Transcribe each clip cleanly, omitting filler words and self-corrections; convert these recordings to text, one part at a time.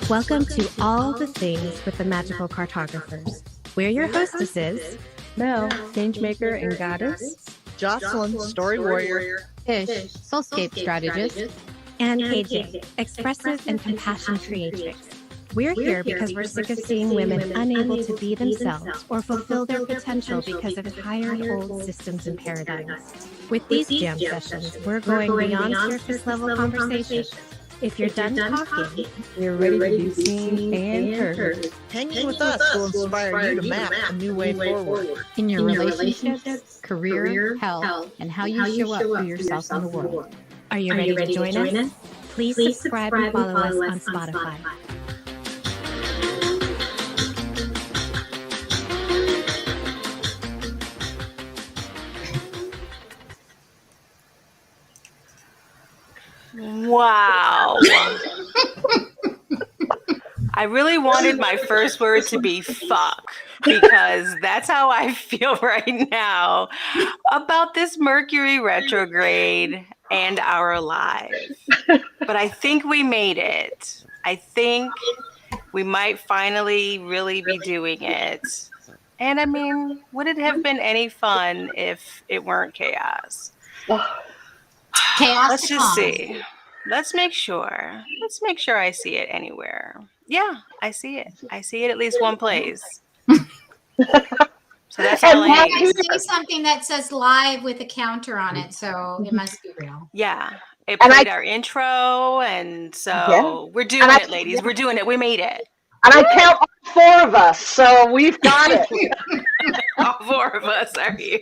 Welcome to All the Things with the Magical Cartographers. We're your hostesses, Mel, Changemaker and Goddess. Jocelyn, Story Warrior. Ish, Soulscape Strategist. and KJ, Expressive and Compassion Creatrix. We're here because we're sick of seeing women unable to be themselves or fulfill their potential because of tired old systems and paradigms. With these jam sessions, we're going beyond surface level conversations. If you're done talking, We're ready to be seen and heard. Hanging with us will inspire you to map a new way forward. In your relationships, career, health, and how you show up for yourself in the world. are you ready to join us? Please subscribe and follow us on Spotify. Wow. I really wanted my first word to be fuck because that's how I feel right now about this Mercury retrograde and our life. But I think we made it. I think we might finally really be doing it. And I mean, would it have been any fun if it weren't chaos? Chaos Let's to just come. see. Let's make sure. Let's make sure I see it anywhere. Yeah, I see it. I see it at least one place. So that's all I I need. see something that says live with a counter on it, so it must be real. Yeah. It And played our intro, and so Yeah. we're doing it, ladies. We're doing it. We made it. And I count all four of us, so we've got it. All four of us are here.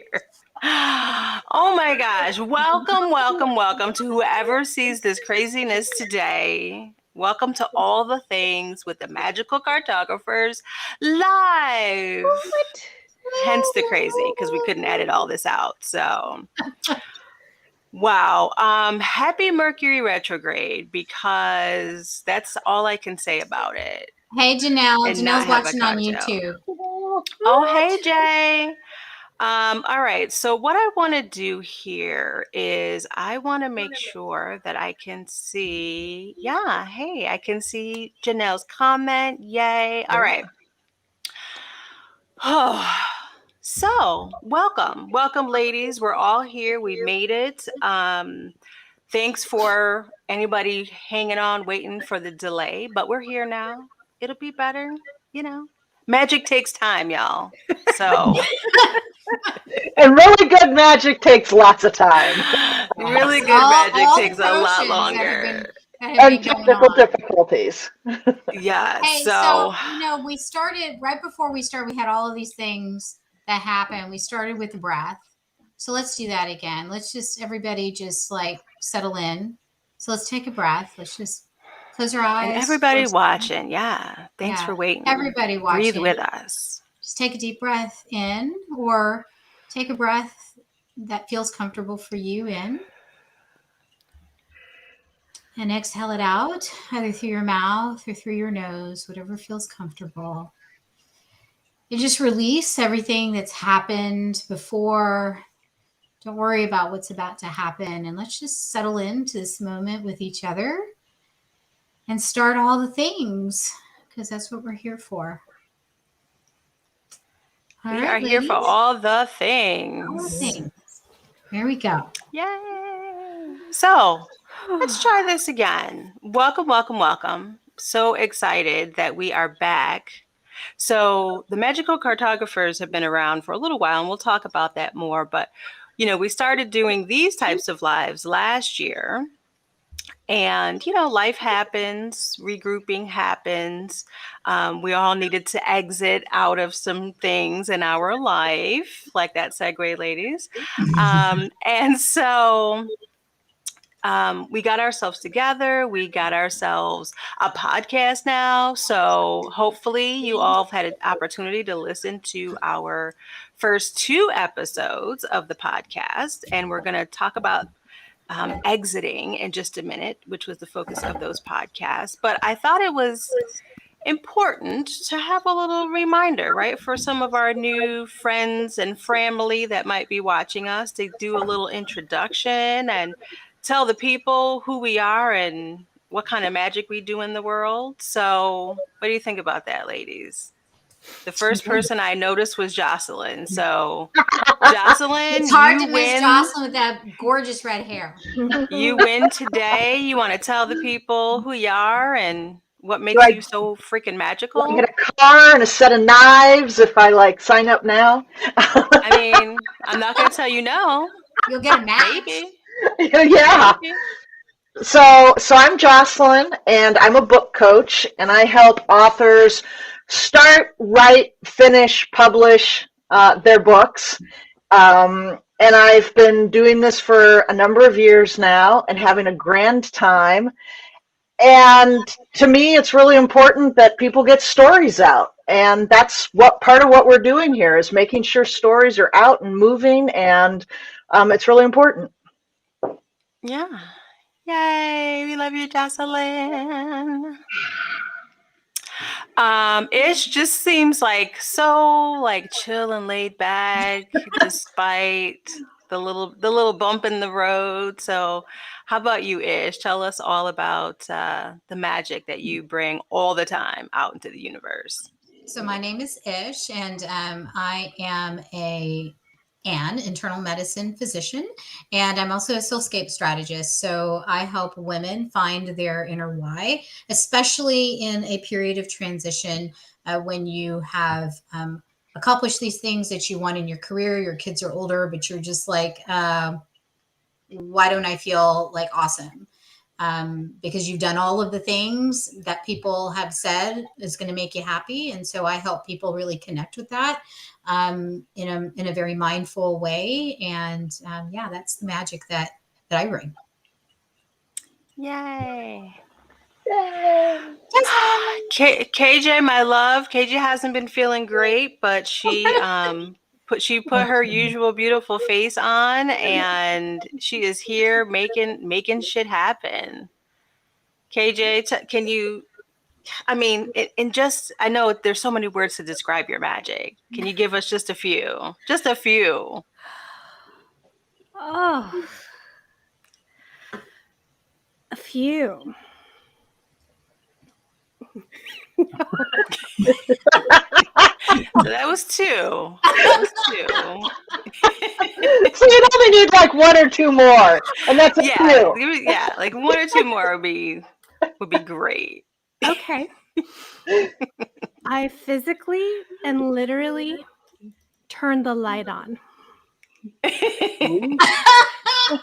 Oh my gosh. Welcome, welcome, welcome to whoever sees this craziness today. Welcome to All the Things with the Magical Cartographers live. Hence the crazy, because we couldn't edit all this out. So wow. Happy Mercury retrograde, because that's all I can say about it. Hey, Janelle. And not Janelle's have a watching on cocktail. YouTube. Oh, hey, Jay. All right. So what I want to do here is I want to make sure that I can see. Yeah. Hey, I can see Janelle's comment. Yay. All right. Oh, so welcome. Welcome, ladies. We're all here. We made it. Thanks for anybody hanging on, waiting for the delay, but we're here now. It'll be better, you know. Magic takes time, y'all. So And really good magic takes lots of time. really good All magic the takes a lot potions that have longer. been And going technical on. difficulties. Yeah. Hey, So we started right before we started. We had all of these things that happened. We started with the breath. So let's do that again. Let's just everybody just like settle in. So let's take a breath. Let's just close our eyes. and everybody close- watching, yeah. Thanks Yeah, for waiting. Everybody watching. Breathe with us. Just take a deep breath in, or take a breath that feels comfortable for you in. And exhale it out, either through your mouth or through your nose, whatever feels comfortable. You just release everything that's happened before. Don't worry about what's about to happen. And let's just settle into this moment with each other and start all the things, because that's what we're here for. All We right, are here for ladies. all the All the things. things. Here we go. Yay. So let's try this again. Welcome, welcome, welcome. So excited that we are back. So the Magical Cartographers have been around for a little while, and we'll talk about that more. But, you know, we started doing these types of lives last year. And, you know, life happens, regrouping happens. We all needed to exit out of some things in our life, like that segue, ladies. And so we got ourselves together. We got ourselves a podcast now. So hopefully you all have had an opportunity to listen to our first 2 episodes of the podcast. And we're going to talk about exiting in just a minute, which was the focus of those podcasts. But I thought it was important to have a little reminder, right, for some of our new friends and family that might be watching us, to do a little introduction and tell the people who we are and what kind of magic we do in the world. So what do you think about that, ladies? The first person I noticed was Jocelyn. So Jocelyn, It's hard to you miss win. Jocelyn with that gorgeous red hair. You win today. You want to tell the people who you are and what makes Right. you so freaking Do magical? I get a car and a set of knives if I like sign up now? I mean, I'm not going to tell you no. You'll get a match. Maybe. Yeah. Maybe. So I'm Jocelyn, and I'm a book coach, and I help authors start, write, finish, publish their books. And I've been doing this for a number of years now and having a grand time. And to me, it's really important that people get stories out. And that's what part of what we're doing here is making sure stories are out and moving. And it's really important. Yeah. Yay. We love you, Jocelyn. Ish just seems like so like chill and laid back despite the little bump in the road. So how about you, Ish? Tell us all about the magic that you bring all the time out into the universe. So my name is Ish, and I am an internal medicine physician, and I'm also a soulscape strategist. So I help women find their inner why, especially in a period of transition when you have accomplished these things that you want in your career. Your kids are older, but you're just like, why don't I feel like awesome? Because you've done all of the things that people have said is going to make you happy. And so I help people really connect with that in a very mindful way. And yeah, that's the magic that I bring. Yay. KJ, my love. KJ hasn't been feeling great, but she put her usual beautiful face on, and she is here making shit happen. KJ, can you? I mean, I know there's so many words to describe your magic. Can you give us just a few? Just a few. Oh, a few. So that was two. So you'd only need like one or two more, and that's a few. Yeah, like one or two more would be great. Okay. I physically and literally turn the light on.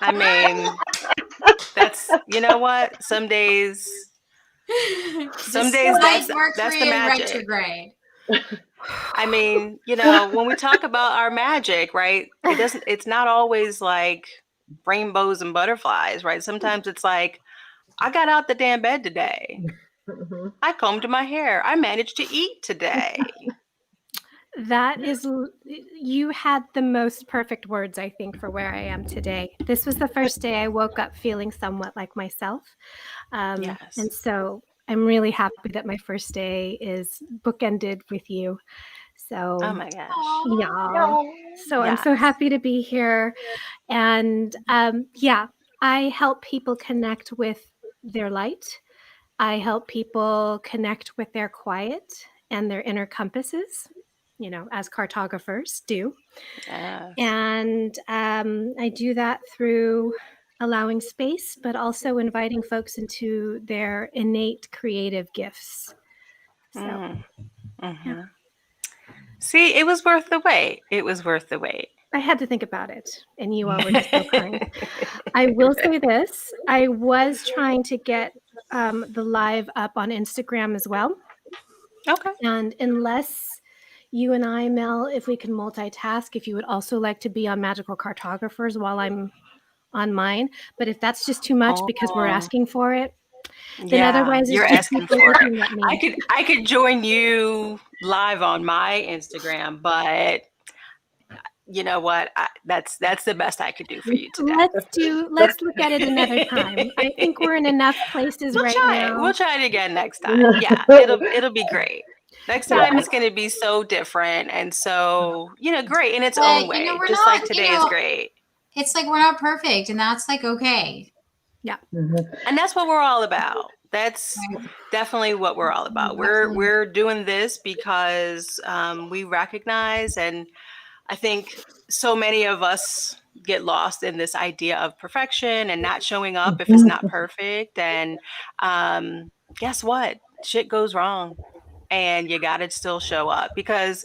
I mean, that's, you know what? Some days that's the magic. Retrograde. I mean, when we talk about our magic, right? It's not always like rainbows and butterflies, right? Sometimes it's like, I got out the damn bed today. Mm-hmm. I combed my hair. I managed to eat today. That is, you had the most perfect words, I think, for where I am today. This was the first day I woke up feeling somewhat like myself. Yes. And so I'm really happy that my first day is bookended with you. So, oh my gosh. Yeah. So I'm so happy to be here. And I help people connect with their light. I help people connect with their quiet and their inner compasses, as cartographers do. Yes. And I do that through allowing space, but also inviting folks into their innate creative gifts. So, Mm-hmm. See, it was worth the wait. I had to think about it, and you all were just so kind. I will say this. I was trying to get the live up on Instagram as well. Okay. And unless you and I, Mel, if we can multitask, if you would also like to be on Magical Cartographers while I'm on mine. But if that's just too much because we're asking for it, then otherwise you're it's just asking people for looking it. at me. I could join you live on my Instagram, but you know what? That's the best I could do for you today. Let's look at it another time. I think we're in enough places now. We'll try it again next time. Yeah, it'll be great. Next time it's going to be so different and so great in its own way. Just like today is great. It's like we're not perfect, and that's like okay. Yeah, and that's what we're all about. That's definitely what we're all about. We're doing this because we recognize, and I think so many of us get lost in this idea of perfection and not showing up if it's not perfect. And guess what? Shit goes wrong, and you got to still show up because,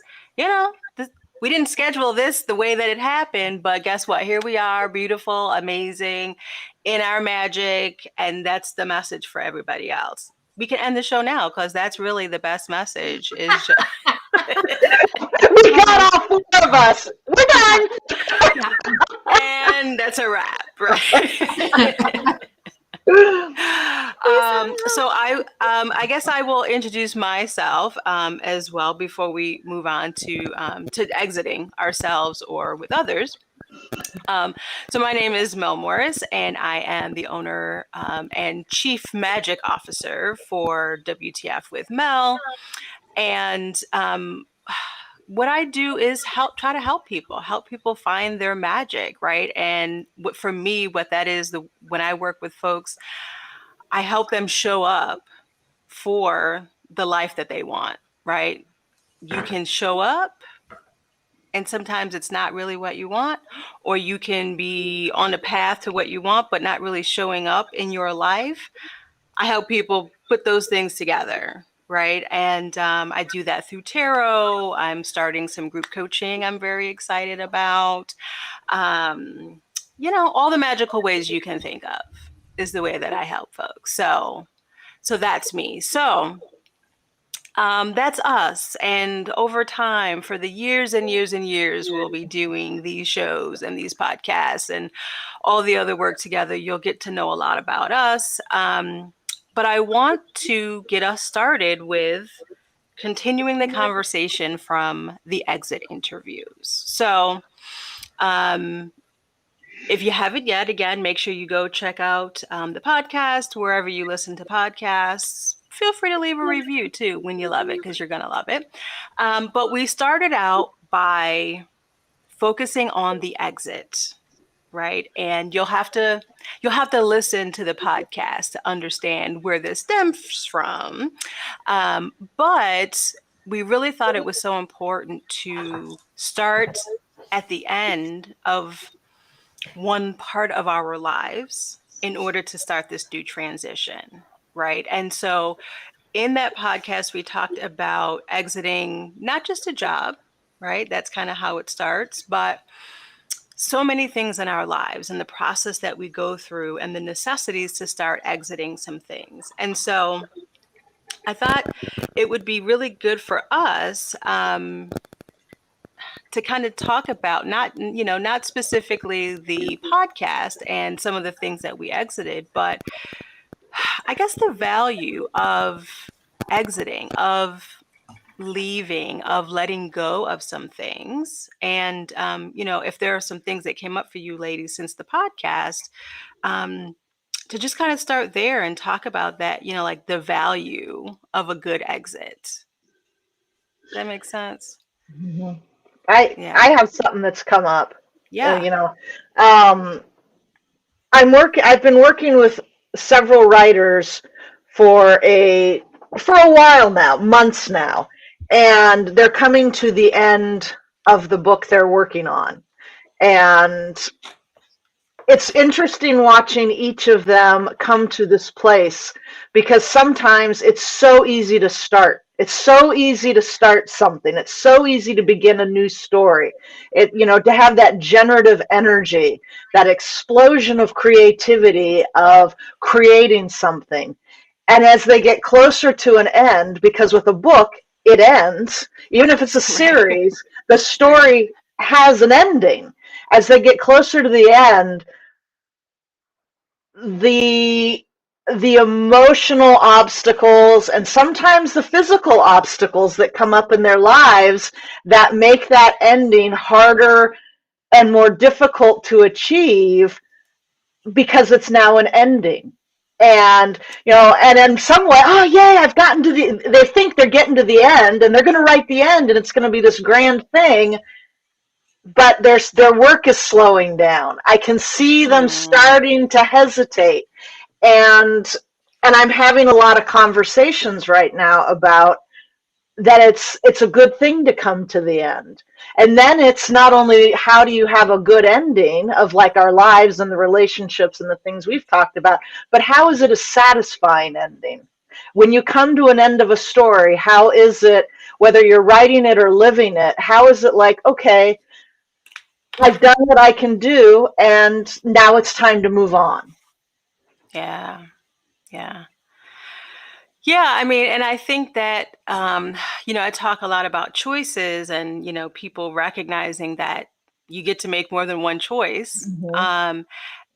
we didn't schedule this the way that it happened, but guess what? Here we are, beautiful, amazing, in our magic, and that's the message for everybody else. We can end the show now because that's really the best message. Is We got all four of us. We're done. and that's a wrap, right? So I guess I will introduce myself as well before we move on to exiting ourselves or with others. So my name is Mel Morris, and I am the owner and chief magic officer for WTF with Mel. And what I do is try to help people find their magic, right? And for me, what that is, when I work with folks, I help them show up for the life that they want, right? You can show up, and sometimes it's not really what you want, or you can be on the path to what you want, but not really showing up in your life. I help people put those things together. Right. And I do that through tarot. I'm starting some group coaching I'm very excited about. All the magical ways you can think of is the way that I help folks. So that's me. So that's us. And over time, for the years and years and years, we'll be doing these shows and these podcasts and all the other work together. You'll get to know a lot about us. But I want to get us started with continuing the conversation from the exit interviews. So if you haven't yet, again, make sure you go check out the podcast, wherever you listen to podcasts. Feel free to leave a review, too, when you love it, because you're going to love it. But we started out by focusing on the exit. Right. And you'll have to listen to the podcast to understand where this stems from. But we really thought it was so important to start at the end of one part of our lives in order to start this new transition. Right. And so in that podcast, we talked about exiting not just a job. Right. That's kind of how it starts. But so many things in our lives and the process that we go through and the necessities to start exiting some things. And so I thought it would be really good for us to kind of talk about not specifically the podcast and some of the things that we exited, but I guess the value of exiting, of leaving, of letting go of some things. And, if there are some things that came up for you ladies since the podcast, to just kind of start there and talk about that, like the value of a good exit. Does that make sense? Mm-hmm. I have something that's come up. Yeah. I've been working with several writers for a while now, months now. And they're coming to the end of the book they're working on. And it's interesting watching each of them come to this place because sometimes it's so easy to start. It's so easy to start something. It's so easy to begin a new story. To have that generative energy, that explosion of creativity of creating something. And as they get closer to an end, because with a book, it ends, even if it's a series, the story has an ending. As they get closer to the end, the emotional obstacles and sometimes the physical obstacles that come up in their lives that make that ending harder and more difficult to achieve because it's now an ending. And, and in some way, oh, yay, I've gotten to they think they're getting to the end and they're going to write the end and it's going to be this grand thing. But their work is slowing down. I can see them starting to hesitate. And And I'm having a lot of conversations right now about that it's a good thing to come to the end. And then it's not only how do you have a good ending of like our lives and the relationships and the things we've talked about, but how is it a satisfying ending? When you come to an end of a story, how is it, whether you're writing it or living it, how is it like, okay, I've done what I can do and now it's time to move on? Yeah. Yeah. Yeah, I mean, and I think that, I talk a lot about choices and, people recognizing that you get to make more than one choice. Mhm.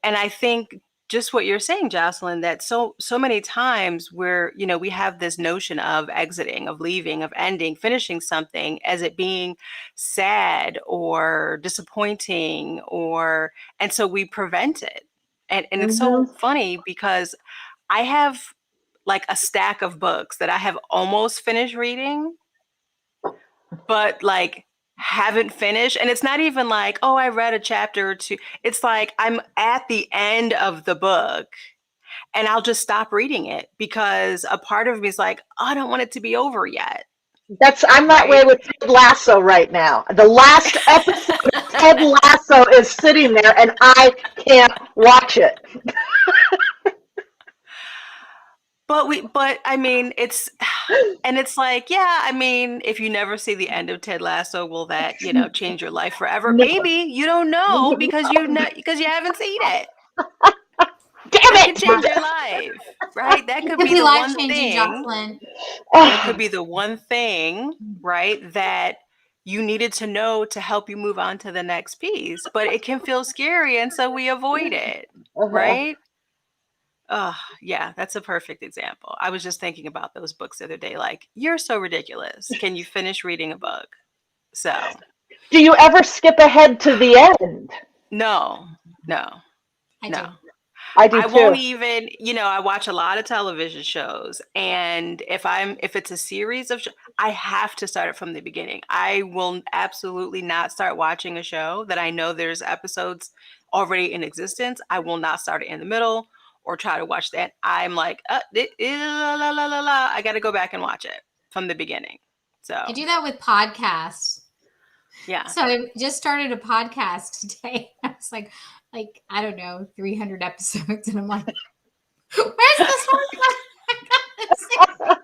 And I think just what you're saying, Jocelyn, that so many times where, we have this notion of exiting, of leaving, of ending, finishing something as it being sad or disappointing and so we prevent it. And it's so Mhm. funny because I have like a stack of books that I have almost finished reading, but like haven't finished. And it's not even like, oh, I read a chapter or two. It's like I'm at the end of the book and I'll just stop reading it because a part of me is like, oh, I don't want it to be over yet. I'm that way Right. with Ted Lasso right now. The last episode of Ted Lasso is sitting there and I can't watch it. But I mean, and it's like, yeah, I mean, if you never see the end of Ted Lasso, will that, change your life forever? No. Maybe you don't know because you haven't seen it. Damn That could it! change your life, right? That It could could be be the life one changing, thing. Jocelyn. That could be the one thing, right? That you needed to know to help you move on to the next piece. But it can feel scary, and so we avoid it, Uh-huh. right? Oh, yeah, that's a perfect example. I was just thinking about those books the other day. Like, you're so ridiculous. Can you finish reading a book? So, Do you ever skip ahead to the end? no, no, I no. do. I do I won't too. even, I watch a lot of television shows, and if it's a series of I have to start it from the beginning. I will absolutely not start watching a show that I know there's episodes already in existence. I will not start it in the middle or try to watch that. I'm like, la, la, la, la, la. I got to go back and watch it from the beginning. So, I do that with podcasts. yeah. So I just started a podcast today. I was like I don't know, 300 episodes, and I'm like, where's this one? I gotta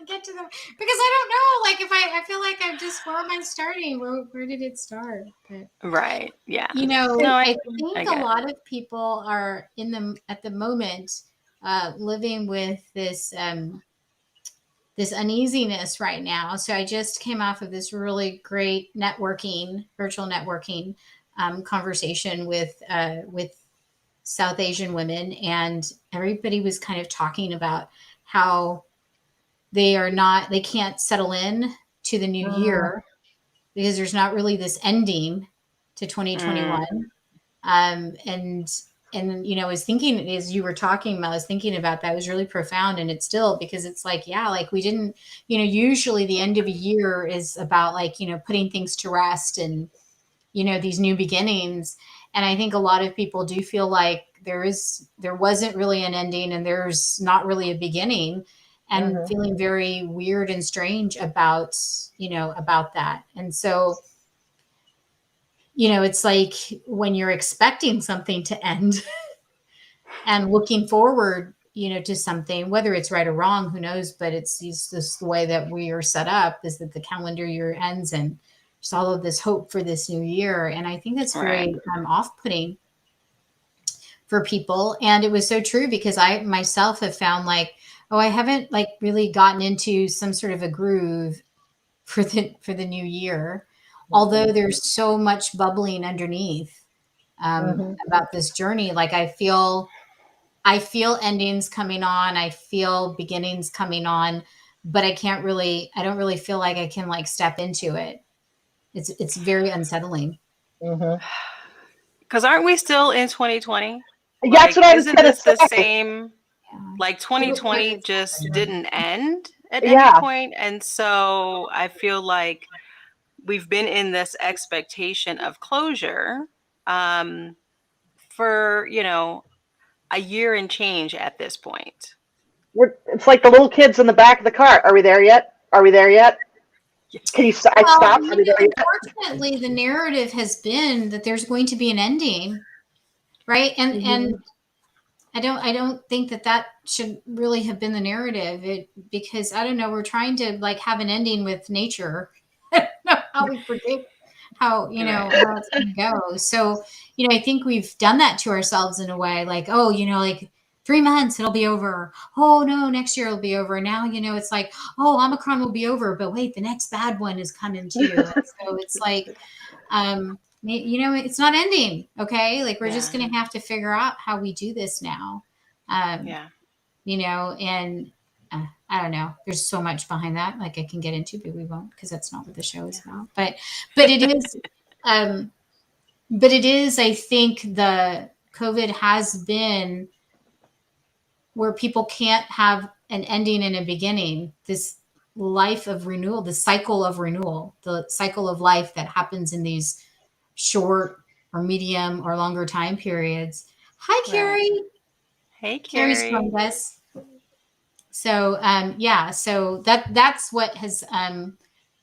get to them because I don't know. Like if I feel like I'm just, where am I starting? Where did it start? But Right. Yeah. And No, I I think a get it. lot of people are at the moment living with this uneasiness right now. So I just came off of this really great virtual networking conversation with South Asian women, and everybody was kind of talking about how they can't settle in to the new year because there's not really this ending to 2021. And I was thinking, as you were talking, I was thinking about that. It was really profound, and it's still, because it's like, yeah, like we didn't, usually the end of a year is about like, putting things to rest and these new beginnings. And I think a lot of people do feel like there wasn't really an ending, and there's not really a beginning, and feeling very weird and strange about that. And so it's like when you're expecting something to end and looking forward, to something, whether it's right or wrong, who knows, but it's just the way that we are set up, is that the calendar year ends and just all of this hope for this new year. And I think that's very off-putting for people. And it was so true, because I myself have found like, oh, I haven't like really gotten into some sort of a groove for the new year, although there's so much bubbling underneath about this journey. Like I feel endings coming on, I feel beginnings coming on, but I don't really feel like I can like step into it. It's very unsettling. Because aren't we still in 2020? Yeah, that's what I was Isn't going to this the say. same? Like 2020 just didn't end at any Yeah. point. And so I feel like we've been in this expectation of closure for, a year and change at this point. It's like the little kids in the back of the car. Are we there yet? Are we there yet? Can you stop? Are we there yet? Unfortunately, the narrative has been that there's going to be an ending, right? And I don't think that should really have been the narrative. Because I don't know, we're trying to like have an ending with nature. I don't know how we predict how how it's going to go. So I think we've done that to ourselves in a way, like, oh, like 3 months it'll be over. Oh no, next year it'll be over. Now it's like, oh, Omicron will be over, but wait, the next bad one is coming too. So it's like, it's not ending. Okay, like we're just gonna have to figure out how we do this now. And I don't know. There's so much behind that, like I can get into, but we won't, because that's not what the show is about. But it is, I think the COVID has been where people can't have an ending and a beginning. This life of renewal, the cycle of renewal, the cycle of life that happens in these short or medium or longer time periods. Hi, Carrie. Right. Hey, Carrie. Carrie's joined us. So, so that's what has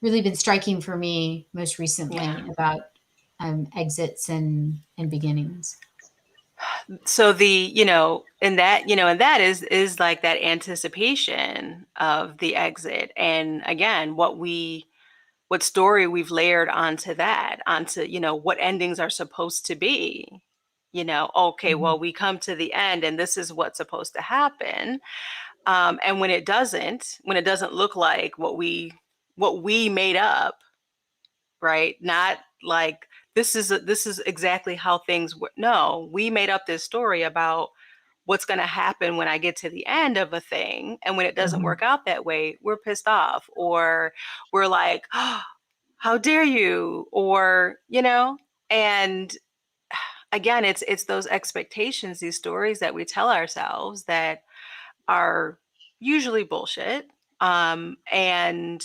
really been striking for me most recently about exits and beginnings. So and that is like that anticipation of the exit. And again, what story we've layered onto what endings are supposed to be, okay, well, we come to the end and this is what's supposed to happen. And when it doesn't look like what we made up, right? Not like, this is exactly how things were. No, we made up this story about what's going to happen when I get to the end of a thing. And when it doesn't work out that way, we're pissed off, or we're like, oh, how dare you? Or, and again, it's those expectations, these stories that we tell ourselves that are usually bullshit. And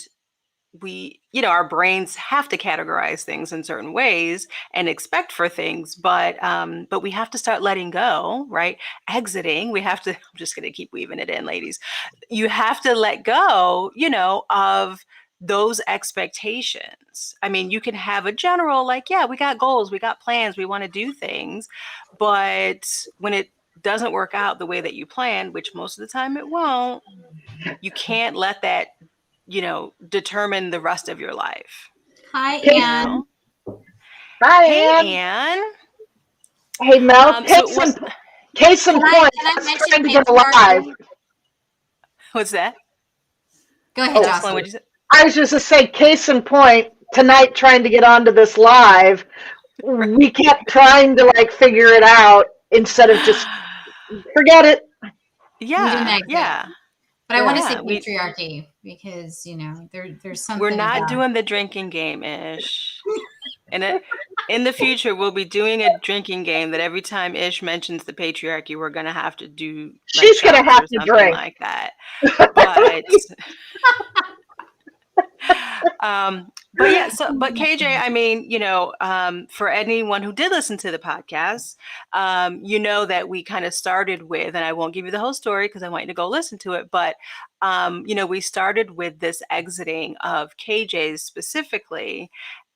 we, our brains have to categorize things in certain ways and expect for things, but we have to start letting go, right? Exiting, we have to, I'm just going to keep weaving it in, ladies. You have to let go, of those expectations. I mean, you can have a general, like, yeah, we got goals, we got plans, we want to do things, but when it doesn't work out the way that you planned, which most of the time it won't, you can't let that determine the rest of your life. Hi, Anne. Hi, hey, Anne. Hey, Mel. Case in point, I was trying to get live. What's that? Go ahead, Jocelyn. What'd you say? I was just to say, case in point, tonight trying to get onto this live, we kept trying to figure it out instead of just forget it. Yeah. But I want to say patriarchy, because there's something. We're not doing the drinking game, Ish. And in the future, we'll be doing a drinking game that every time Ish mentions the patriarchy, we're gonna have to do. She's gonna have to drink like that. But but KJ, I mean, for anyone who did listen to the podcast, that we kind of started with, and I won't give you the whole story because I want you to go listen to it, but we started with this exiting of KJ's specifically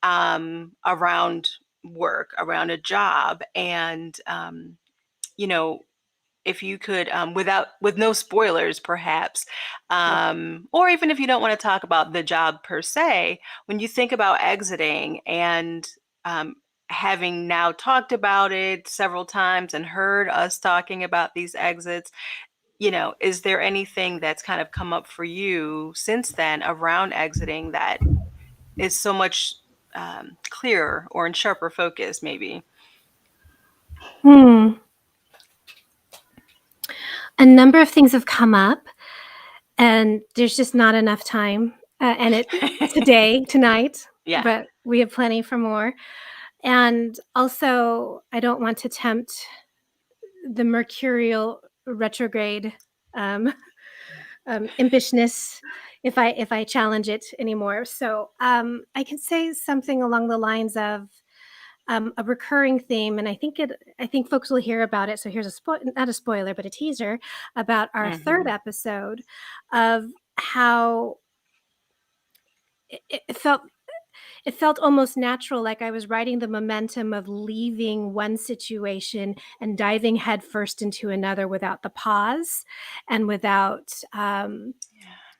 around work, around a job, and if you could, with no spoilers, perhaps, or even if you don't want to talk about the job per se, when you think about exiting and having now talked about it several times and heard us talking about these exits, is there anything that's kind of come up for you since then around exiting that is so much clearer or in sharper focus, maybe? A number of things have come up, and there's just not enough time. And tonight, but we have plenty for more. And also, I don't want to tempt the mercurial retrograde impishness if I challenge it anymore. So I can say something along the lines of a recurring theme, and I think folks will hear about it. So here's not a spoiler, but a teaser about our third episode of how it felt. It felt almost natural, like I was riding the momentum of leaving one situation and diving headfirst into another without the pause and without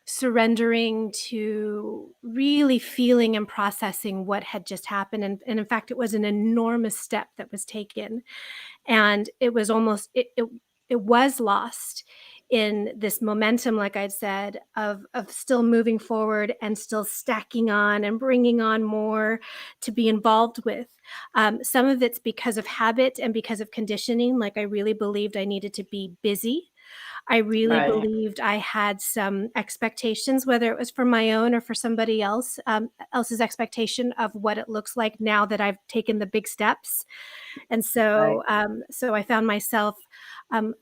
surrendering to really feeling and processing what had just happened. And in fact, it was an enormous step that was taken. And it was almost, it was lost in this momentum, like I'd said, of still moving forward and still stacking on and bringing on more to be involved with. Some of it's because of habit and because of conditioning. Like I really believed I needed to be busy. I really believed I had some expectations, whether it was for my own or for somebody else's expectation of what it looks like now that I've taken the big steps. And so, so I found myself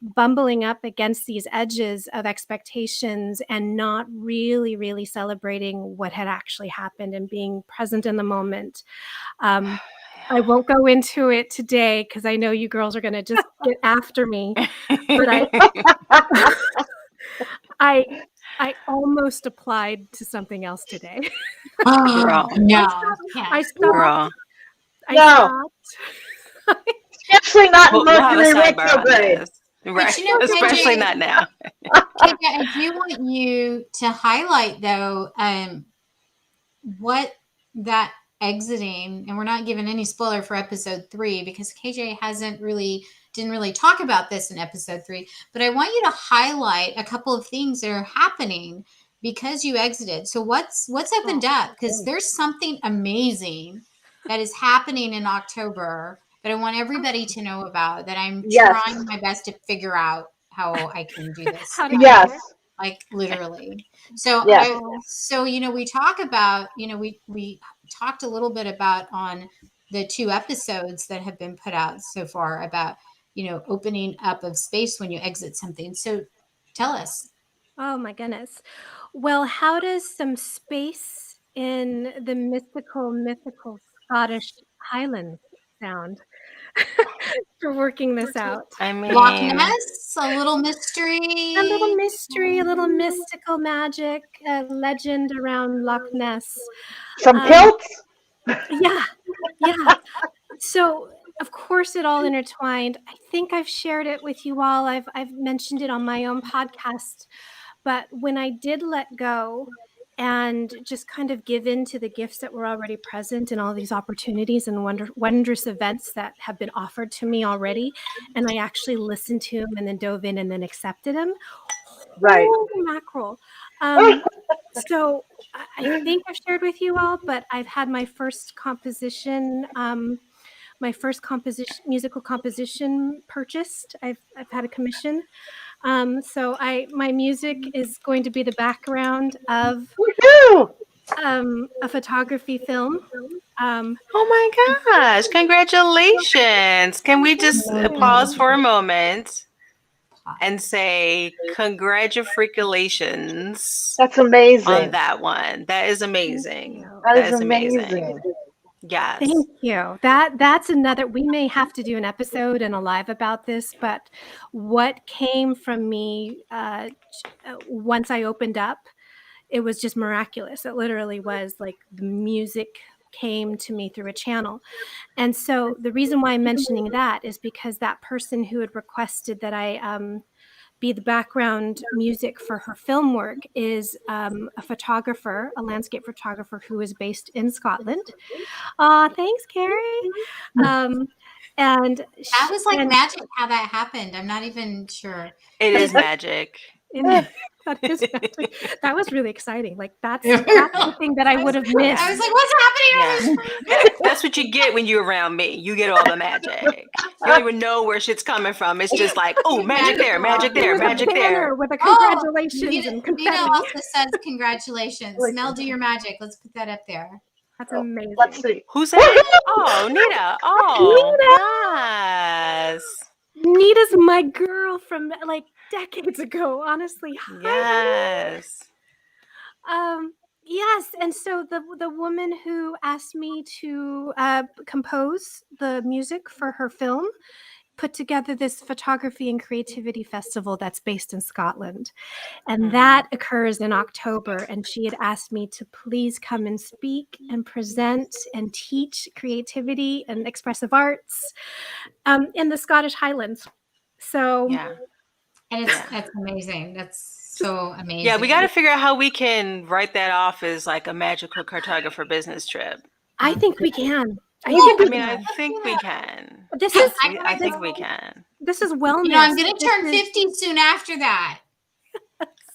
bumbling up against these edges of expectations and not really, really celebrating what had actually happened and being present in the moment. I won't go into it today because I know you girls are going to just get after me. But I almost applied to something else today. Oh, no. I stopped. Girl. I No. stopped. Especially not in We'll have a Mercury sidebar on retrograde. this. Right. you know, Especially KJ, not now. I do want you to highlight, though, what that exiting, and we're not giving any spoiler for episode 3 because KJ didn't really talk about this in episode 3, but I want you to highlight a couple of things that are happening because you exited. So what's opened up? Because there's something amazing that is happening in October that I want everybody to know about, that I'm trying my best to figure out how I can do this. Yes. Like literally. So, Yes. so, you know, we talk about, you know, we talked a little bit about on the 2 episodes that have been put out so far about, you know, opening up of space when you exit something. So tell us. Oh my goodness. Well, how does some space in the mythical Scottish Highlands sound for working this out? I mean, Loch Ness, a little mystery. A little mystery, a little mystical magic, a legend around Loch Ness. Some kilts? Yeah. So, of course, it all intertwined. I think I've shared it with you all. I've mentioned it on my own podcast. But when I did let go and just kind of give in to the gifts that were already present and all these opportunities and wondrous events that have been offered to me already, and I actually listened to them and then dove in and then accepted them. Right. Holy mackerel. So I think I've shared with you all, but I've had my first musical composition purchased. I've had a commission. So my music is going to be the background of Woohoo! a photography film. oh my gosh, congratulations. Can we just pause for a moment and say congratulations That's amazing. on that one? That is amazing. That is amazing. Yes. Thank you. That's another, we may have to do an episode and a live about this, but what came from me once I opened up, it was just miraculous. It literally was like the music came to me through a channel. And so the reason why I'm mentioning that is because that person who had requested that I be the background music for her film work is a photographer, a landscape photographer who is based in Scotland. Thanks, Carrie. And That was like magic how that happened. I'm not even sure. It is magic. That is magic. That was really exciting. Like that's the thing that I would have missed. I was like, what's happening? Yeah. That's what you get when you're around me. You get all the magic. You don't even know where shit's coming from. It's just like, oh, magic there, magic there, magic there. With a congratulations and Nita confetti. also says congratulations. Mel, do your magic. Let's put that up there. That's amazing. Let's see. Who's that? Oh, Nita. Oh, yes. Nita's my girl from like decades ago, honestly. Yes. Yes, and so the woman who asked me to compose the music for her film put together this photography and creativity festival that's based in Scotland. And that occurs in October. And she had asked me to please come and speak and present and teach creativity and expressive arts in the Scottish Highlands. So, Yeah. And that's amazing. That's so amazing. Yeah, we got to figure out how we can write that off as like a magical cartographer business trip. I think we can. I think we can. This is. I think we can. This is wellness. You know, I'm going to turn 50 soon after that.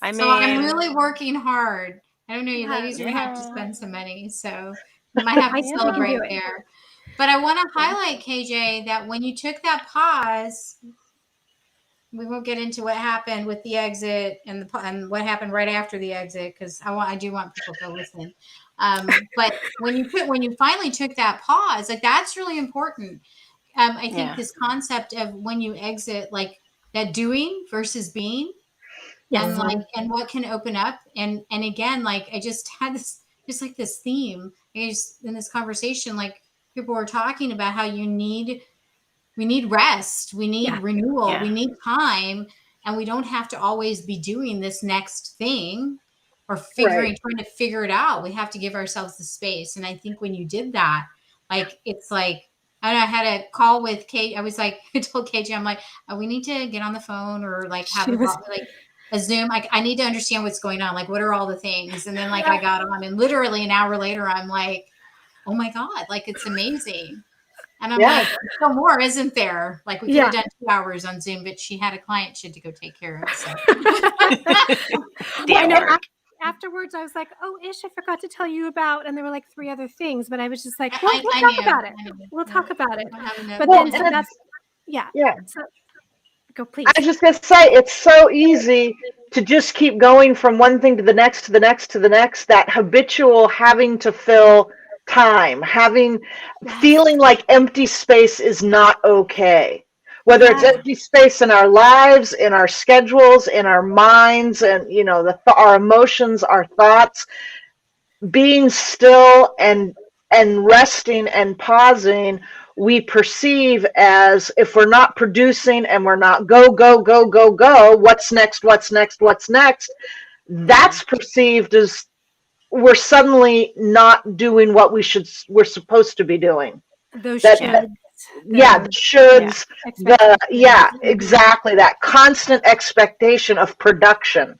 I mean, so I'm really working hard. I don't know, you ladies may have to spend some money, so you might have to celebrate there. But I want to highlight, KJ, that when you took that pause, we won't get into what happened with the exit and what happened right after the exit, because I do want people to listen. But when you finally took that pause, like that's really important. I think this concept of when you exit, like that doing versus being, and what can open up, and again, like I just had this theme. In this conversation, like people were talking about how we need rest, we need renewal, we need time, and we don't have to always be doing this next thing or trying to figure it out. We have to give ourselves the space. And I think when you did that, like, it's like, I had a call with Kate. I was like, I told KJ, I'm like, we need to get on the phone or like have a Zoom. Like, I need to understand what's going on. Like, what are all the things? And then like I got on, and literally an hour later, I'm like, oh my God, like it's amazing. And I'm like, no more, isn't there? Like, we could have done 2 hours on Zoom, but she had a client she had to go take care of. So. I know. Afterwards, I was like, oh, Ish, I forgot to tell you about, and there were like 3 other things, but I was just like, we'll talk about it. We'll talk about it. But then, so that's, So, go, please. I was just going to say, it's so easy to just keep going from one thing to the next, to the next, to the next, that habitual having to fill time, feeling like empty space is not okay. Whether it's empty space in our lives, in our schedules, in our minds, and our emotions, our thoughts, being still and resting and pausing, we perceive as, if we're not producing and we're not go, what's next, that's perceived as we're suddenly not doing what we're supposed to be doing. Those the shoulds, exactly, that constant expectation of production.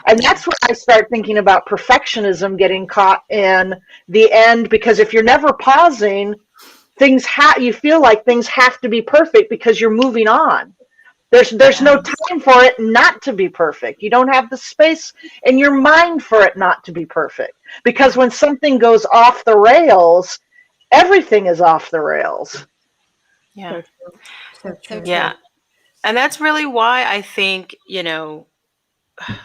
And that's when I start thinking about perfectionism getting caught in the end, because if you're never pausing, you feel like things have to be perfect because you're moving on. There's no time for it not to be perfect. You don't have the space in your mind for it not to be perfect. Because when something goes off the rails, everything is off the rails. Yeah. Yeah. And that's really why I think,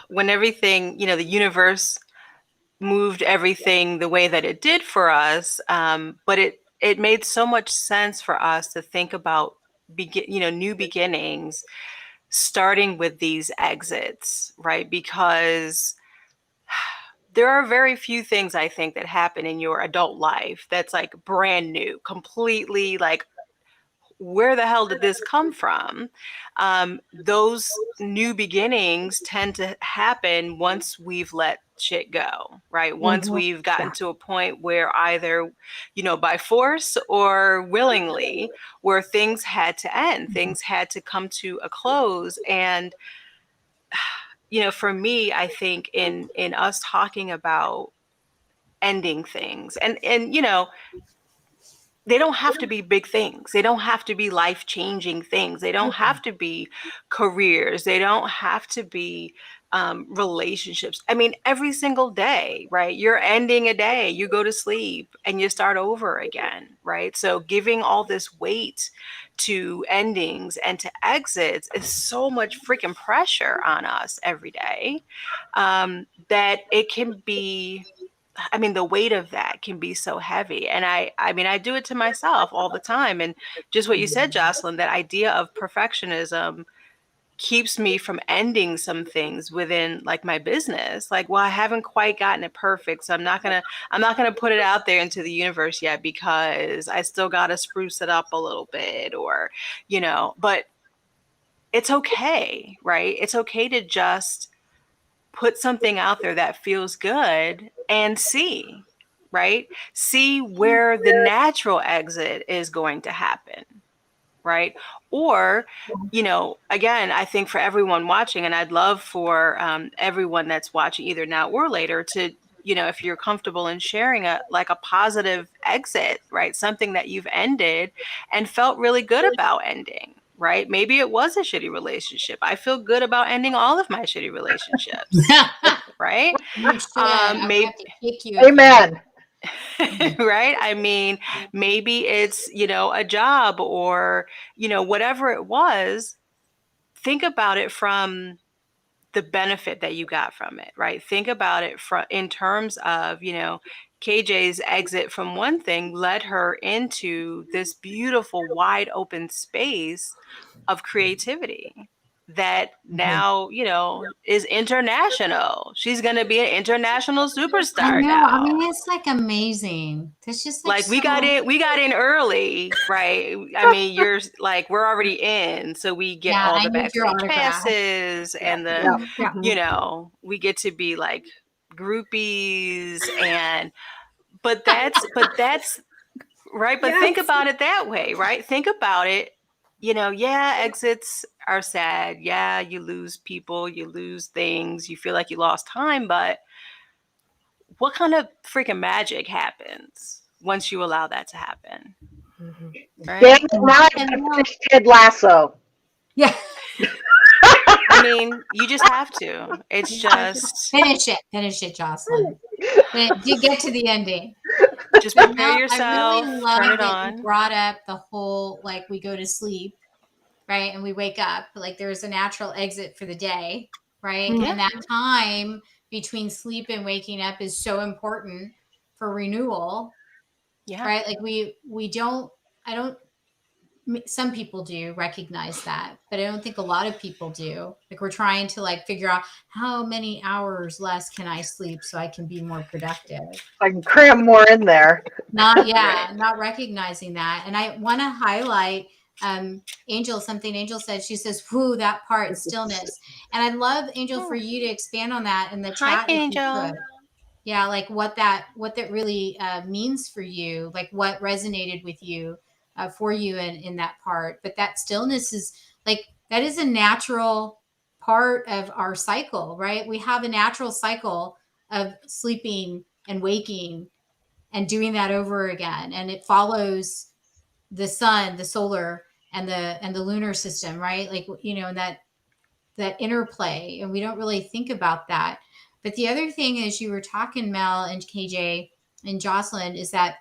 when everything, the universe moved everything the way that it did for us, but it made so much sense for us to think about new beginnings, starting with these exits, right? Because there are very few things, I think, that happen in your adult life that's like brand new, completely like, where the hell did this come from? Those new beginnings tend to happen once we've let shit go, right? Once we've gotten to a point where either, by force or willingly, where things had to end, things had to come to a close. And, for me, I think in us talking about ending things and they don't have to be big things. They don't have to be life-changing things. They don't have to be careers. They don't have to be relationships. I mean, every single day, right? You're ending a day, you go to sleep and you start over again, right? So giving all this weight to endings and to exits is so much freaking pressure on us every day that it can be... the weight of that can be so heavy. And I do it to myself all the time. And just what you said, Jocelyn, that idea of perfectionism, keeps me from ending some things within like my business. Like, well, I haven't quite gotten it perfect, so I'm not gonna put it out there into the universe yet because I still gotta spruce it up a little bit, or, but it's okay, right? It's okay to just put something out there that feels good and see, right? See where the natural exit is going to happen, right? Or, again, I think for everyone watching, and I'd love for everyone that's watching either now or later to, if you're comfortable in sharing a positive exit, right? Something that you've ended and felt really good about ending, right? Maybe it was a shitty relationship. I feel good about ending all of my shitty relationships, right? You should. I would Maybe, have to kick you. if you Amen. right? I mean, maybe it's, a job or, whatever it was. Think about it from the benefit that you got from it, right? Think about it in terms of, KJ's exit from one thing led her into this beautiful, wide open space of creativity that now, is international. She's going to be an international I superstar know. I now. mean, it's like amazing. It's just like We got in early, right? I mean, you're like, we're already in, so we get Yeah, all I the need your backstage autograph. passes and the, Yeah. we get to be like groupies but that's right. But think about it that way, right? Think about it, yeah, exits are sad. Yeah, you lose people, you lose things, you feel like you lost time, but what kind of freaking magic happens once you allow that to happen? Right? Dang it, now I gotta finish Ted Lasso. Yeah. I mean, you just have to. It's just Finish it, Jocelyn. You get to the ending. just But prepare no, yourself, I really love turn it that you on. brought up the whole, like, we go to sleep, right? And we wake up, like there's a natural exit for the day, right? Yeah. And that time between sleep and waking up is so important for renewal, Yeah. right? Like some people do recognize that, but I don't think a lot of people do. Like, we're trying to like figure out how many hours less can I sleep so I can be more productive. I can cram more in there. Not Right. not recognizing that. And I want to highlight Angel, something Angel said. She says, "Whoo, that part, stillness." And I'd love, Angel, for you to expand on that in the Hi, chat if you Angel. could. Yeah, like what that really means for you, like what resonated with you for you in that part. But that stillness is like, that is a natural part of our cycle, right? We have a natural cycle of sleeping and waking and doing that over again, and it follows the sun, the solar, and the lunar system, right? Like, and that interplay, and we don't really think about that. But the other thing is, you were talking, Mel and KJ and Jocelyn, is that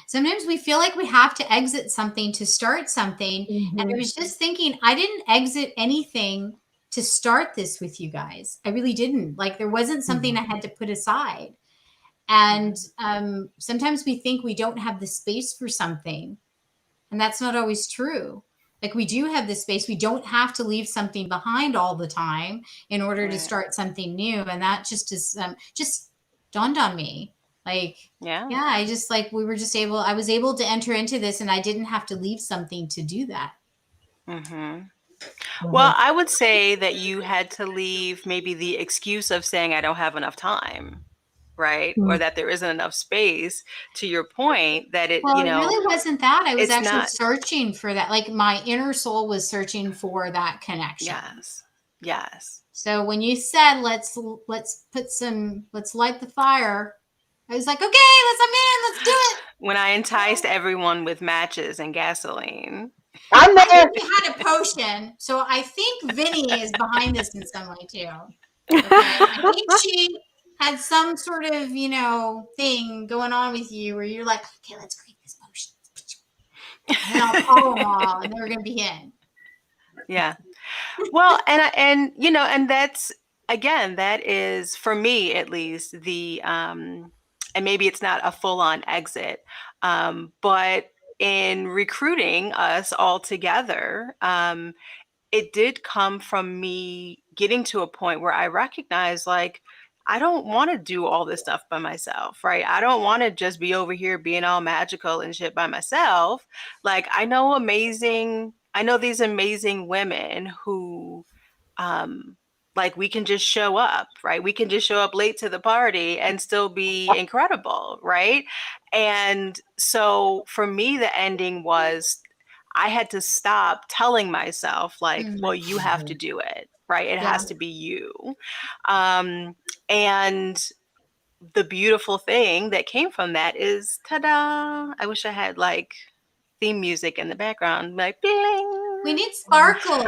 sometimes we feel like we have to exit something to start something. Mm-hmm. And I was just thinking, I didn't exit anything to start this with you guys. I really didn't. Like, there wasn't something I had to put aside. And sometimes we think we don't have the space for something. And that's not always true. Like, we do have the space. We don't have to leave something behind all the time in order to start something new. And that just is just dawned on me. Like, yeah, I just like, I was able to enter into this, and I didn't have to leave something to do that. Well, I would say that you had to leave maybe the excuse of saying, I don't have enough time, right? Or that there isn't enough space, to your point, that it, Well, it really wasn't that. I was it's actually not- searching for that. Like, my inner soul was searching for that connection. Yes. So when you said, let's light the fire, I was like, okay, let's do it. When I enticed everyone with matches and gasoline. I'm I there. think we had a potion. So I think Vinny is behind this in some way too. Okay? I think she had some sort of, thing going on with you where you're like, okay, let's create this potion. And I'll follow them all, and they're going to be in. Yeah. Well, and that's, again, that is, for me at least, the and maybe it's not a full-on exit, but in recruiting us all together, it did come from me getting to a point where I recognized, like, I don't want to do all this stuff by myself, right? I don't want to just be over here being all magical and shit by myself. Like, I know these amazing women who, like, we can just show up, right? We can just show up late to the party and still be incredible, right? And so for me, the ending was I had to stop telling myself, like, well, you have to do it, right? It has to be you. And the beautiful thing that came from that is, ta-da! I wish I had like theme music in the background, like bling. We need sparkles.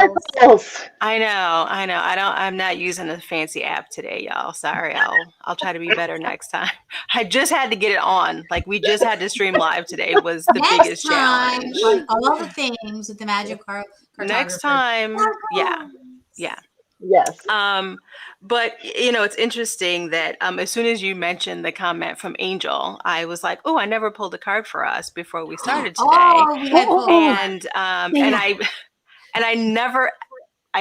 I know. I'm not using a fancy app today, y'all. Sorry. I'll try to be better next time. I just had to get it on. Like, we just had to stream live today. It was the biggest challenge. Like all the things with the magic cartographer. Next time, yeah. Yes. But it's interesting that as soon as you mentioned the comment from Angel, I was like, oh, I never pulled a card for us before we started today. And I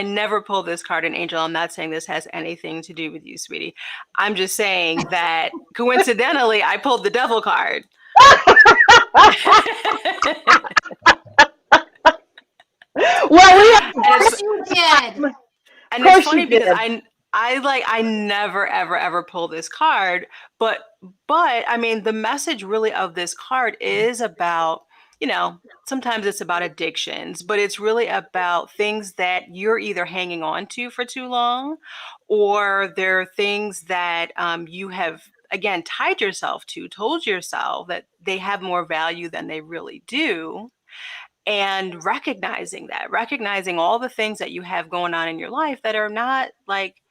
never pulled this card. And Angel, I'm not saying this has anything to do with you, sweetie. I'm just saying that coincidentally, I pulled the devil card. You did. And it's funny because I never ever pull this card, but I mean, the message really of this card is about, sometimes it's about addictions, but it's really about things that you're either hanging on to for too long, or there are things that you have, again, tied yourself to, told yourself that they have more value than they really do. And recognizing all the things that you have going on in your life that are not like,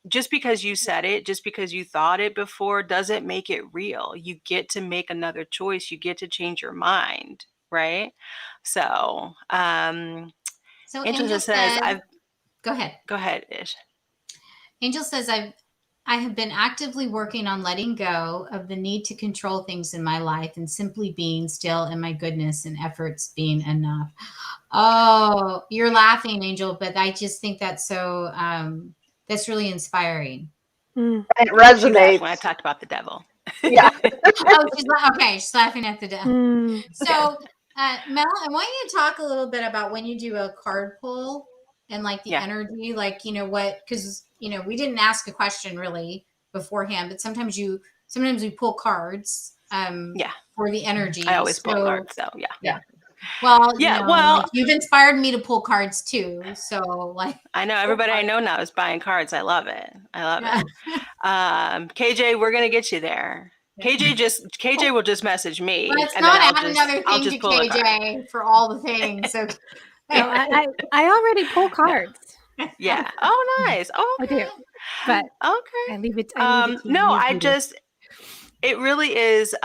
just because you said it, just because you thought it before, doesn't make it real. You get to make another choice. You get to change your mind, right? So, Angel just says, Go ahead, Ish. Angel says, I have been actively working on letting go of the need to control things in my life and simply being still in my goodness and efforts being enough. Oh, you're laughing, Angel, but I just think that's so, that's really inspiring. It resonates. When I talked about the devil. Yeah. She's laughing at the devil. So, Mel, I want you to talk a little bit about when you do a card pull and like the energy, like, because we didn't ask a question really beforehand, but sometimes we pull cards for the energy. I always pull cards, so yeah. Well, like, you've inspired me to pull cards too. So like, I know everybody I know now is buying cards. I love it. KJ, we're gonna get you there. KJ will just message me. Let's not add another thing to KJ for all the things. So I already pull cards. Yeah. Oh, nice. Oh, okay. I do. But okay. I leave it. It really is.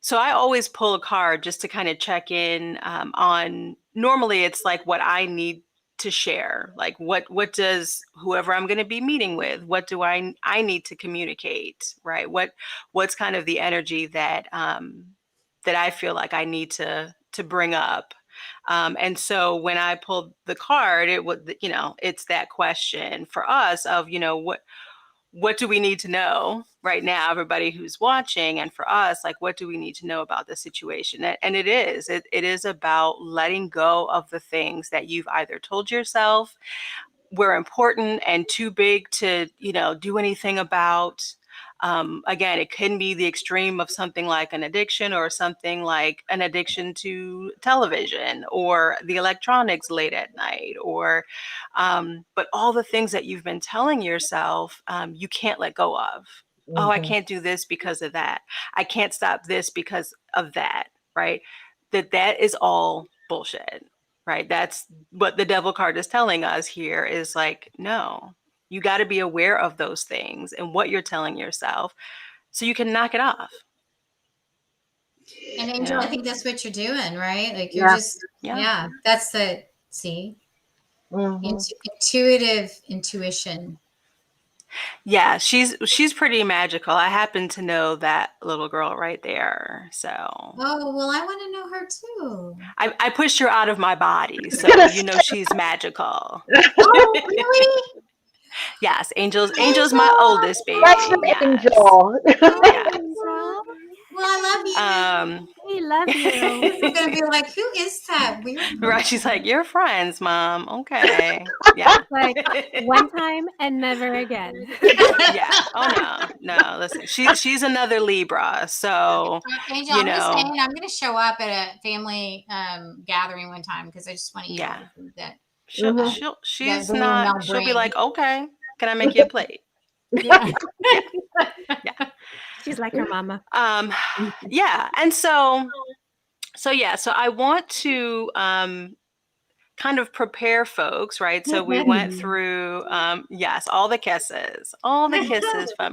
So I always pull a card just to kind of check in on. Normally, it's like what I need to share. Like what does whoever I'm going to be meeting with? What do I need to communicate? Right. What's kind of the energy that that I feel like I need to bring up. And so when I pulled the card, it would, it's that question for us of, what do we need to know right now, everybody who's watching, and for us, like, what do we need to know about the situation? And it is about letting go of the things that you've either told yourself were important and too big to, do anything about. Again, it can be the extreme of something like an addiction, or something like an addiction to television or the electronics late at night, or but all the things that you've been telling yourself you can't let go of. Mm-hmm. Oh, I can't do this because of that. I can't stop this because of that, right? That is all bullshit, right? That's what the devil card is telling us here, is like, no. You got to be aware of those things and what you're telling yourself so you can knock it off. And Angel, I think that's what you're doing, right? Like you're just, that's the, intuition. Yeah, she's pretty magical. I happen to know that little girl right there. So Oh, well, I want to know her too. I pushed her out of my body, so gonna you know she's magical. Oh, really? Yes, Angel's my oldest baby. That's an Yes. angel. Yeah. Well, I love you. We love you. I'm gonna be like, who is that weird? Right. She's like, you're friends, Mom. Okay. Yeah. Like one time and never again. Yeah. Oh no. Listen, she's another Libra, so Angel, you I'm just know. saying, I'm gonna show up at a family gathering one time because I just want to eat Yeah. everything that. She's bring not. Mel She'll be Breen. like, okay, can I make you a plate? Yeah. She's like her mama. Yeah, and so I want to kind of prepare folks, right? So we went through yes, all the kisses from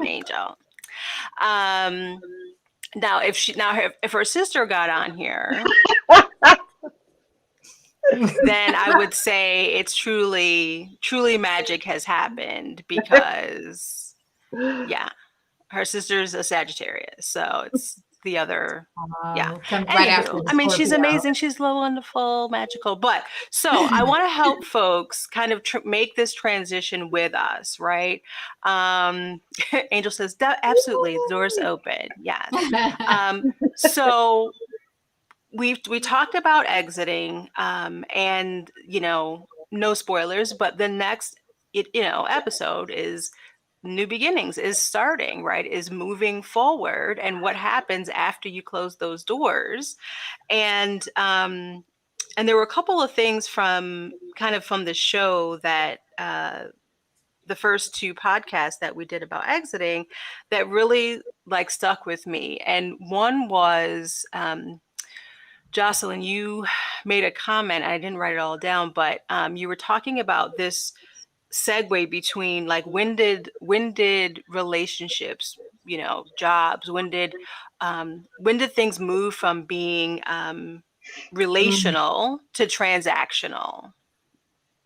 Angel. Now if her sister got on here, then I would say it's truly magic has happened because yeah, her sister's a Sagittarius, so it's the other. Yeah. Comes right after Anywho, the I mean, she's Scorpio. amazing. She's wonderful, magical. But so I want to help folks kind of make this transition with us, right? Angel says, absolutely, the door's open. Yes. So we talked about exiting, and no spoilers, but the next episode is new beginnings, is starting, right? Is moving forward, and what happens after you close those doors. And there were a couple of things from the show that the first two podcasts that we did about exiting that really stuck with me. And one was Jocelyn, you made a comment, I didn't write it all down, but you were talking about this segue between when did relationships, jobs, when did things move from being relational to transactional,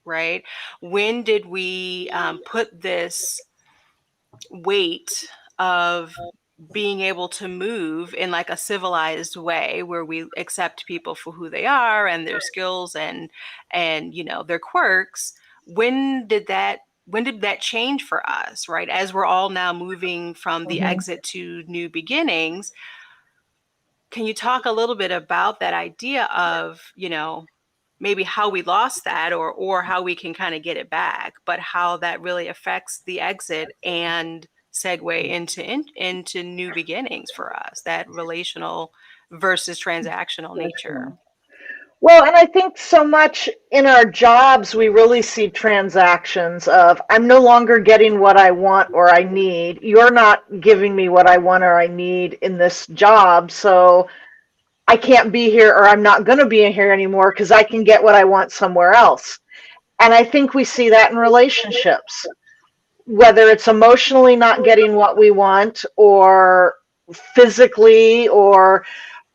right? When did we put this weight of being able to move in a civilized way where we accept people for who they are and their skills and their quirks? When did that change for us, right? As we're all now moving from the exit to new beginnings, can you talk a little bit about that idea of, maybe how we lost that or how we can kind of get it back, but how that really affects the exit and segue into new beginnings for us, that relational versus transactional nature? Well, and I think so much in our jobs, we really see transactions of I'm no longer getting what I want or I need. You're not giving me what I want or I need in this job. So I can't be here, or I'm not going to be in here anymore because I can get what I want somewhere else. And I think we see that in relationships, whether it's emotionally not getting what we want or physically, or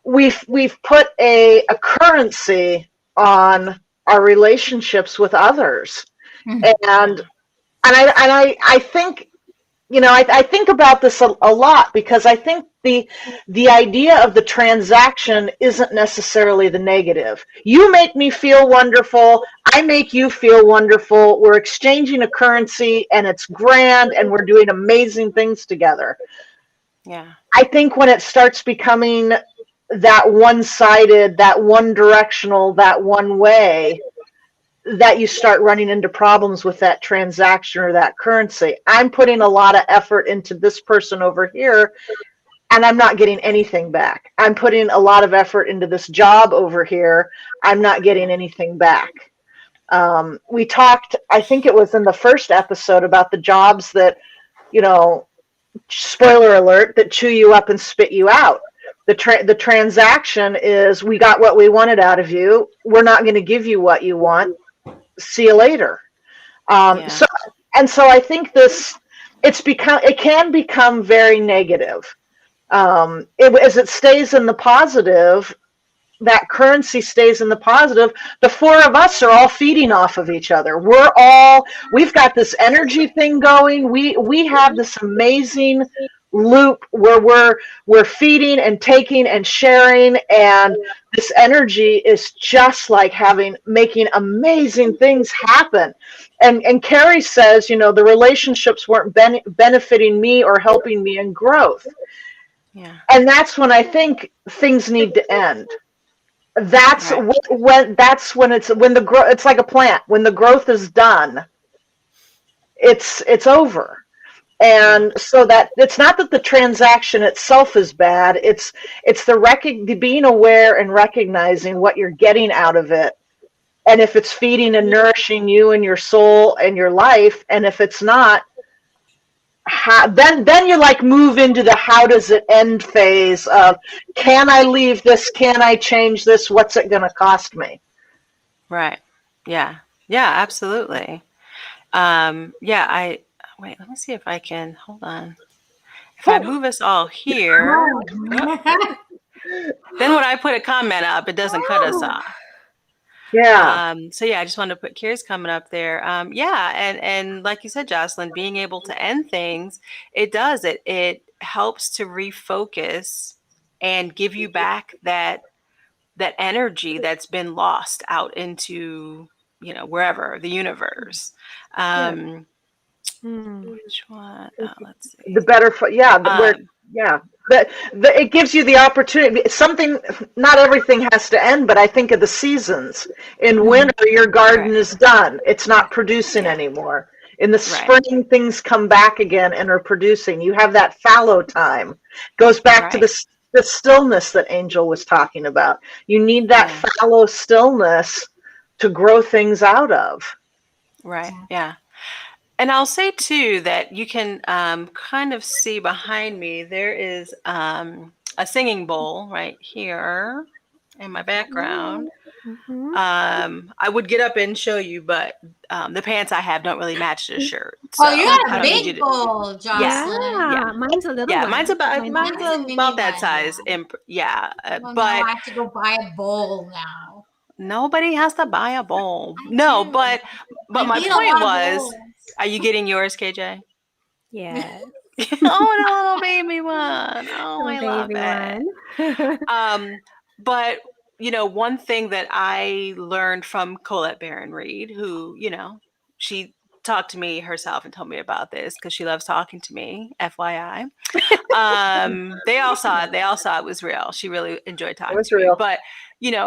we've put a currency on our relationships with others. And I think, I think about this a lot because I think the idea of the transaction isn't necessarily the negative. You make me feel wonderful, I make you feel wonderful, we're exchanging a currency and it's grand and we're doing amazing things together. Yeah. I think when it starts becoming that one-sided, that one-directional, that one way, that you start running into problems with that transaction or that currency. I'm putting a lot of effort into this person over here, and I'm not getting anything back. I'm putting a lot of effort into this job over here. I'm not getting anything back. We talked, I think it was in the first episode, about the jobs that, spoiler alert, that chew you up and spit you out. The transaction is, we got what we wanted out of you. We're not going to give you what you want. See you later. So I think it can become very negative. As it stays in the positive, that currency stays in the positive, the four of us are all feeding off of each other. We've got this energy thing going. We have this amazing loop where we're feeding and taking and sharing, and this energy is just like making amazing things happen. And Carrie says, the relationships weren't benefiting me or helping me in growth. Yeah. And that's when I think things need to end. That's when it's like a plant. When the growth is done, it's over. And so that it's not that the transaction itself is bad. It's the being aware and recognizing what you're getting out of it, and if it's feeding and nourishing you and your soul and your life, and if it's not, then you move into the how does it end phase of, can I leave this? Can I change this? What's it going to cost me? Right. Yeah. Yeah, absolutely. Wait, let me see if I can, hold on. If I move us all here, then when I put a comment up, it doesn't cut us off. Yeah. I just wanted to put Carrie's coming up there. And like you said, Jocelyn, being able to end things, it helps to refocus and give you back that energy that's been lost out into, wherever, the universe. Which one? Let's see. The better, it gives you the opportunity. Not everything has to end, but I think of the seasons. In winter, your garden is done. It's not producing anymore. In the spring, things come back again and are producing. You have that fallow time. Goes back to the stillness that Angel was talking about. You need that fallow stillness to grow things out of. Right. Yeah. And I'll say too that you can kind of see behind me, there is a singing bowl right here in my background. I would get up and show you, but the pants I have don't really match the shirt. So you got a big bowl, Jocelyn. Yeah, mine's a little one. Mine's about that size. No, But I have to go buy a bowl now. Nobody has to buy a bowl. But my point was, are you getting yours, KJ? Yeah. Oh, the little baby one. Oh, I love it. But one thing that I learned from Colette Baron Reed, who, she talked to me herself and told me about this because she loves talking to me, FYI. They all saw it. They all saw it was real. She really enjoyed talking to me. But,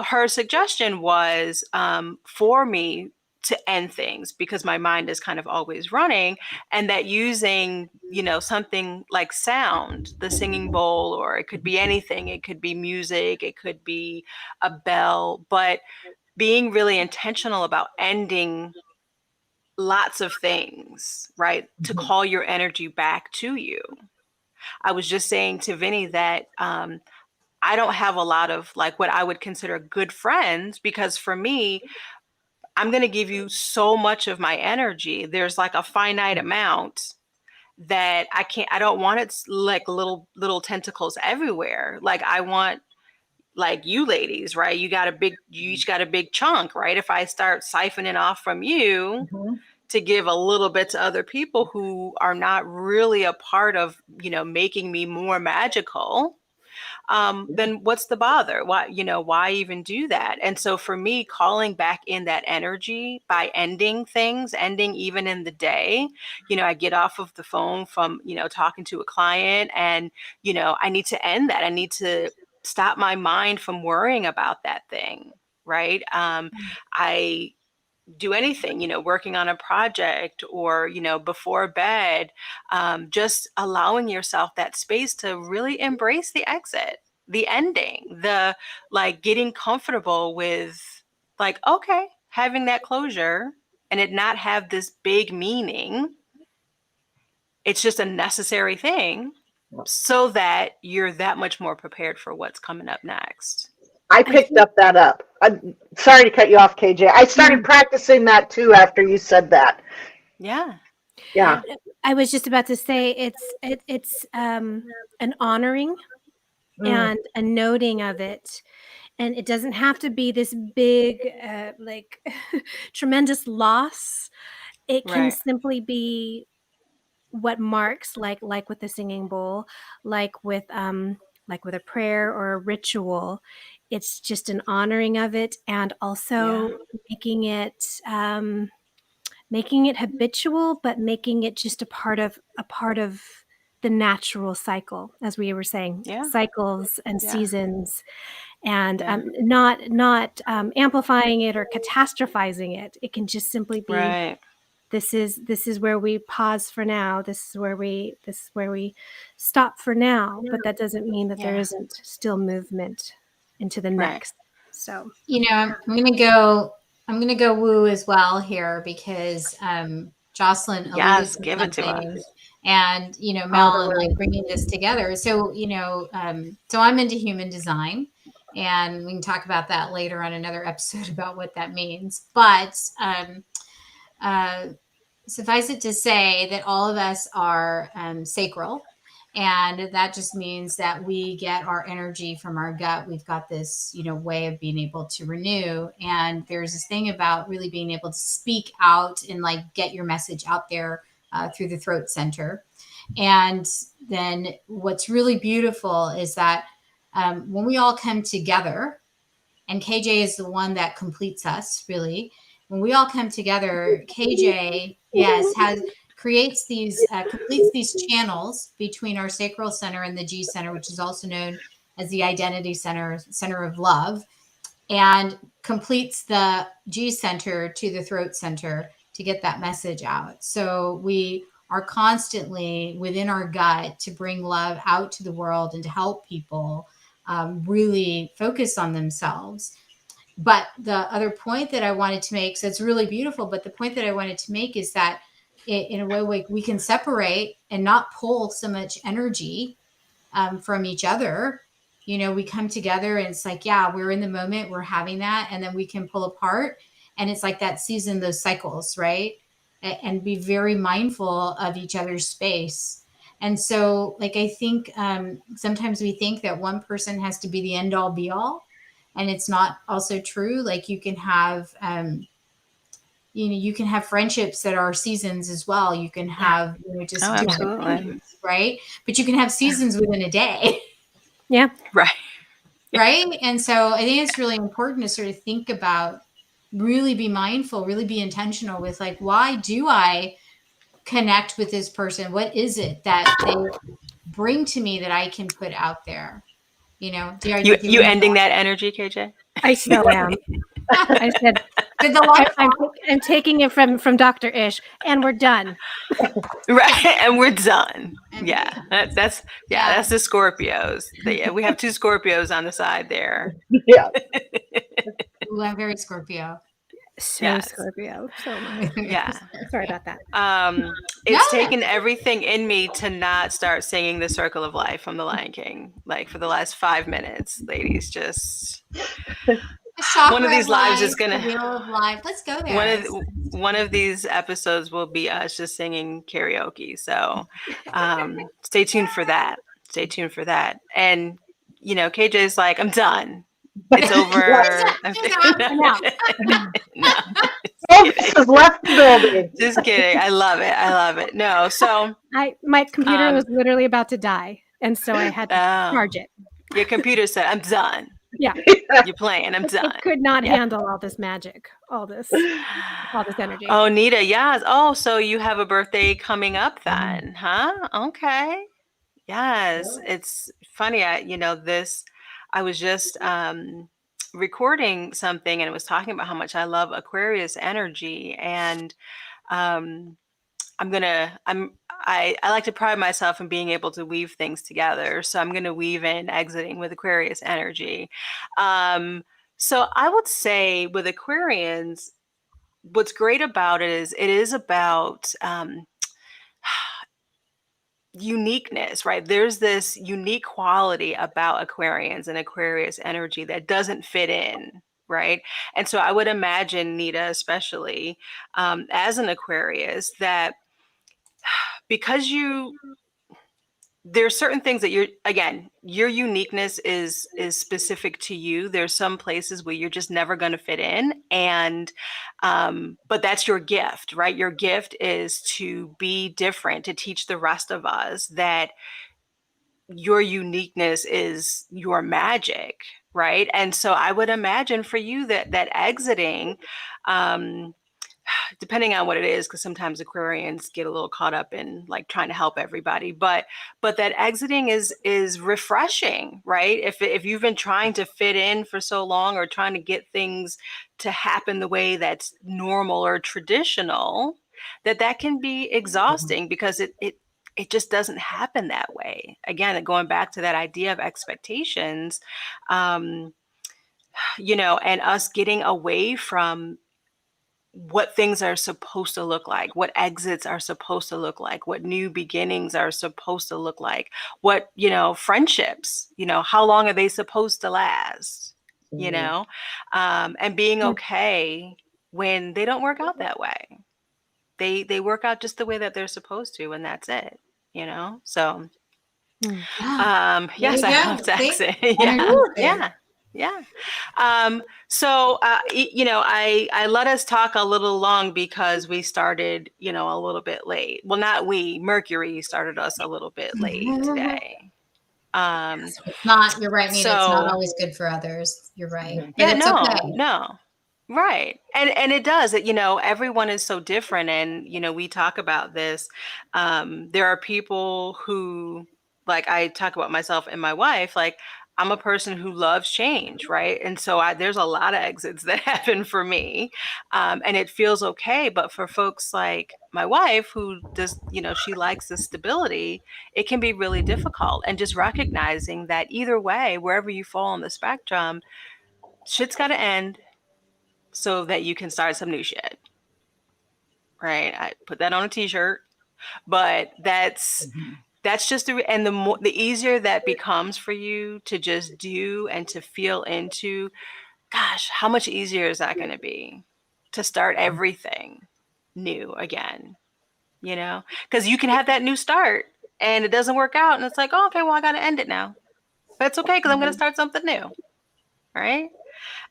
her suggestion was for me to end things because my mind is kind of always running, and that using, something like sound, the singing bowl, or it could be anything. It could be music. It could be a bell, but being really intentional about ending lots of things, right? To call your energy back to you. I was just saying to Vinny that, I don't have a lot of what I would consider good friends, because for me, I'm going to give you so much of my energy. There's a finite amount that I don't want it little tentacles everywhere. I want, you ladies, right? You each got a big chunk, right? If I start siphoning off from you to give a little bit to other people who are not really a part of, making me more magical, then what's the bother? Why even do that? And so for me, calling back in that energy by ending things, ending even in the day, I get off of the phone from, talking to a client, and, I need to end that. I need to stop my mind from worrying about that thing. Right. I do anything, working on a project or, before bed, just allowing yourself that space to really embrace the exit, the ending, the getting comfortable with okay, having that closure and it not have this big meaning. It's just a necessary thing so that you're that much more prepared for what's coming up next. I picked that up. I'm sorry to cut you off, KJ. I started practicing that too after you said that. Yeah. Yeah. I was just about to say it's an honoring and a noting of it, And it doesn't have to be this big, like tremendous loss. It can Right. simply be what marks, like with the singing bowl, like with a prayer or a ritual. It's just an honoring of it, and also Yeah. making it habitual, but making it just a part of the natural cycle, as we were saying, Yeah. cycles and Yeah. seasons, and Yeah. not amplifying it or catastrophizing it. It can just simply be, Right. this is where we pause for now. This is where we stop for now. But that doesn't mean that there Yeah. isn't still movement into the Right. next. So You know, I'm gonna go woo as well here because Jocelyn alluded Yes, to give it to something, us. and you know, All Mel the and like way. bringing this together. So you know, so I'm into human design, and we can talk about that later on another episode about what that means. But uh, suffice it to say that all of us are sacral. And that just means that we get our energy from our gut. We've got this, you know, way of being able to renew. And there's this thing about really being able to speak out and like get your message out there through the throat center. And then what's really beautiful is that when we all come together, and KJ is the one that completes us, really. When we all come together, KJ, yes, completes these channels between our sacral center and the G center, which is also known as the identity center of love, and completes the G center to the throat center to get that message out. So we are constantly within our gut to bring love out to the world and to help people really focus on themselves. But the other point that I wanted to make, so it's really beautiful, but the point that I wanted to make is that in a way we can separate and not pull so much energy from each other. You know, we come together and it's like, yeah, we're in the moment, we're having that, and then we can pull apart. And it's like that season, those cycles, right? And be very mindful of each other's space. And so, like, I think sometimes we think that one person has to be the end all be all. And it's not also true. Like, you can have, you can have friendships that are seasons as well. You can have, just Oh, different absolutely. things, right? But you can have seasons within a day. yeah, Right. Right. And so I think it's really important to sort of think about, really be mindful, really be intentional with like, why do I connect with this person? What is it that they bring to me that I can put out there? You know, You ending that energy, KJ? I so am. I said, Did the light I'm taking it from Dr. Ish, and we're done. Right, and we're done. And Yeah, that's the Scorpios. We have two Scorpios on the side there. Yeah. Ooh, I'm very Scorpio. So Yes. Scorpio. So much. Yeah. Sorry about that. It's taken everything in me to not start singing the Circle of Life from The Lion King. Like, for the last 5 minutes, ladies, just one of these lives is gonna. The wheel of life. Let's go there. One of these episodes will be us just singing karaoke. So stay tuned for that. Stay tuned for that. And KJ's like, I'm done. It's over. No. Folks has left the building. Just kidding. I love it. I love it. No. So My computer was literally about to die, and so I had to charge it. Your computer said, I'm done. Yeah. You're playing. I'm done. It could not handle all this magic, all this energy. Oh, Nita, yes. Oh, so you have a birthday coming up then, huh? Okay. Yes. It's funny. I was just recording something and it was talking about how much I love Aquarius energy. And I like to pride myself in being able to weave things together. So I'm going to weave in exiting with Aquarius energy. So I would say with Aquarians, what's great about it is about uniqueness, right? There's this unique quality about Aquarians and Aquarius energy that doesn't fit in, right? And so I would imagine, Nita, especially as an Aquarius, that because you there's certain things that your uniqueness is specific to you. There's some places where you're just never going to fit in, and but that's your gift, right? Your gift is to be different, to teach the rest of us that your uniqueness is your magic, right? And so I would imagine for you that exiting, depending on what it is, because sometimes Aquarians get a little caught up in like trying to help everybody, but that exiting is refreshing, right? If you've been trying to fit in for so long, or trying to get things to happen the way that's normal or traditional, that can be exhausting, because it just doesn't happen that way. Again, going back to that idea of expectations, and us getting away from what things are supposed to look like, what exits are supposed to look like, what new beginnings are supposed to look like, what, friendships, how long are they supposed to last, and being okay when they don't work out that way. They work out just the way that they're supposed to, and that's it, so yes, I love to exit. Yeah. So, I let us talk a little long because we started, a little bit late. Well, not we, Mercury started us a little bit late today. You're right, Nina. It's not always good for others. You're right. Yeah, it's okay. No. Right. And it does, everyone is so different. And, we talk about this. There are people who, like, I talk about myself and my wife, like, I'm a person who loves change, right? And so there's a lot of exits that happen for me, and it feels okay. But for folks like my wife, who does, she likes the stability, it can be really difficult. And just recognizing that either way, wherever you fall on the spectrum, shit's got to end so that you can start some new shit, right? I put that on a t-shirt, but that's just the easier that becomes for you to just do and to feel into, gosh, how much easier is that going to be to start everything new again, because you can have that new start and it doesn't work out, and it's like, oh, okay, well, I got to end it now, but it's okay, because I'm going to start something new, right?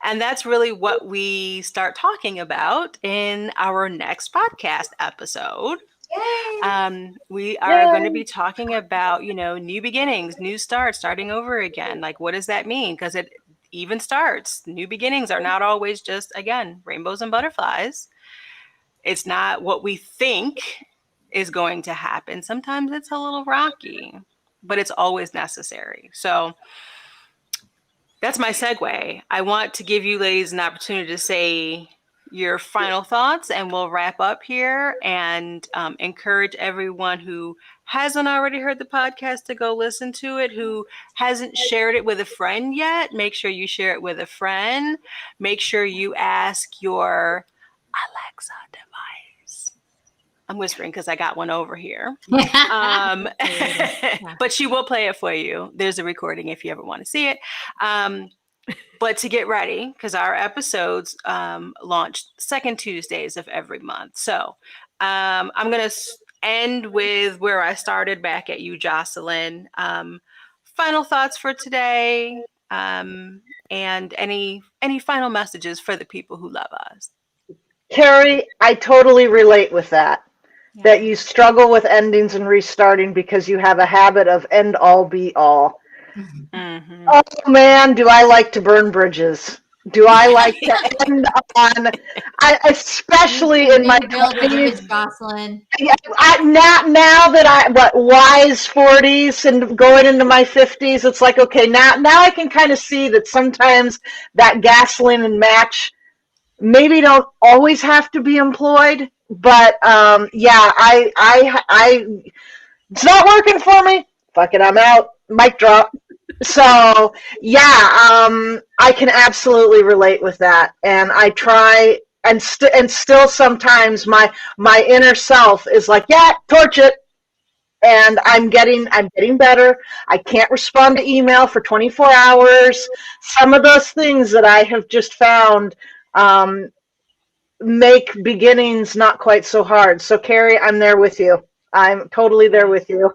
And that's really what we start talking about in our next podcast episode. We are going to be talking about, new beginnings, new starts, starting over again. Like, what does that mean? Because it even starts. New beginnings are not always just, again, rainbows and butterflies. It's not what we think is going to happen. Sometimes it's a little rocky, but it's always necessary. So that's my segue. I want to give you ladies an opportunity to say your final thoughts, and we'll wrap up here, and encourage everyone who hasn't already heard the podcast to go listen to it, who hasn't shared it with a friend yet. Make sure you share it with a friend. Make sure you ask your Alexa device. I'm whispering because I got one over here. But she will play it for you. There's a recording if you ever want to see it. But to get ready, because our episodes launch second Tuesdays of every month. So I'm going to end with where I started, back at you, Jocelyn. Final thoughts for today, and any final messages for the people who love us. Carrie, I totally relate with that. Yeah. That you struggle with endings and restarting because you have a habit of end all be all. Mm-hmm. Oh man, do I like to burn bridges? Do I like to end on? Especially in my 20s, Jocelyn. Yeah, now that wise 40s and going into my 50s, it's like, okay, now I can kind of see that sometimes that gasoline and match maybe don't always have to be employed, but yeah, I it's not working for me. Fuck it, I'm out. Mic drop. So yeah, I can absolutely relate with that, and I try, and still sometimes my inner self is like, yeah, torch it, and I'm getting better. I can't respond to email for 24 hours. Some of those things that I have just found make beginnings not quite so hard. So Carrie, I'm there with you. I'm totally there with you.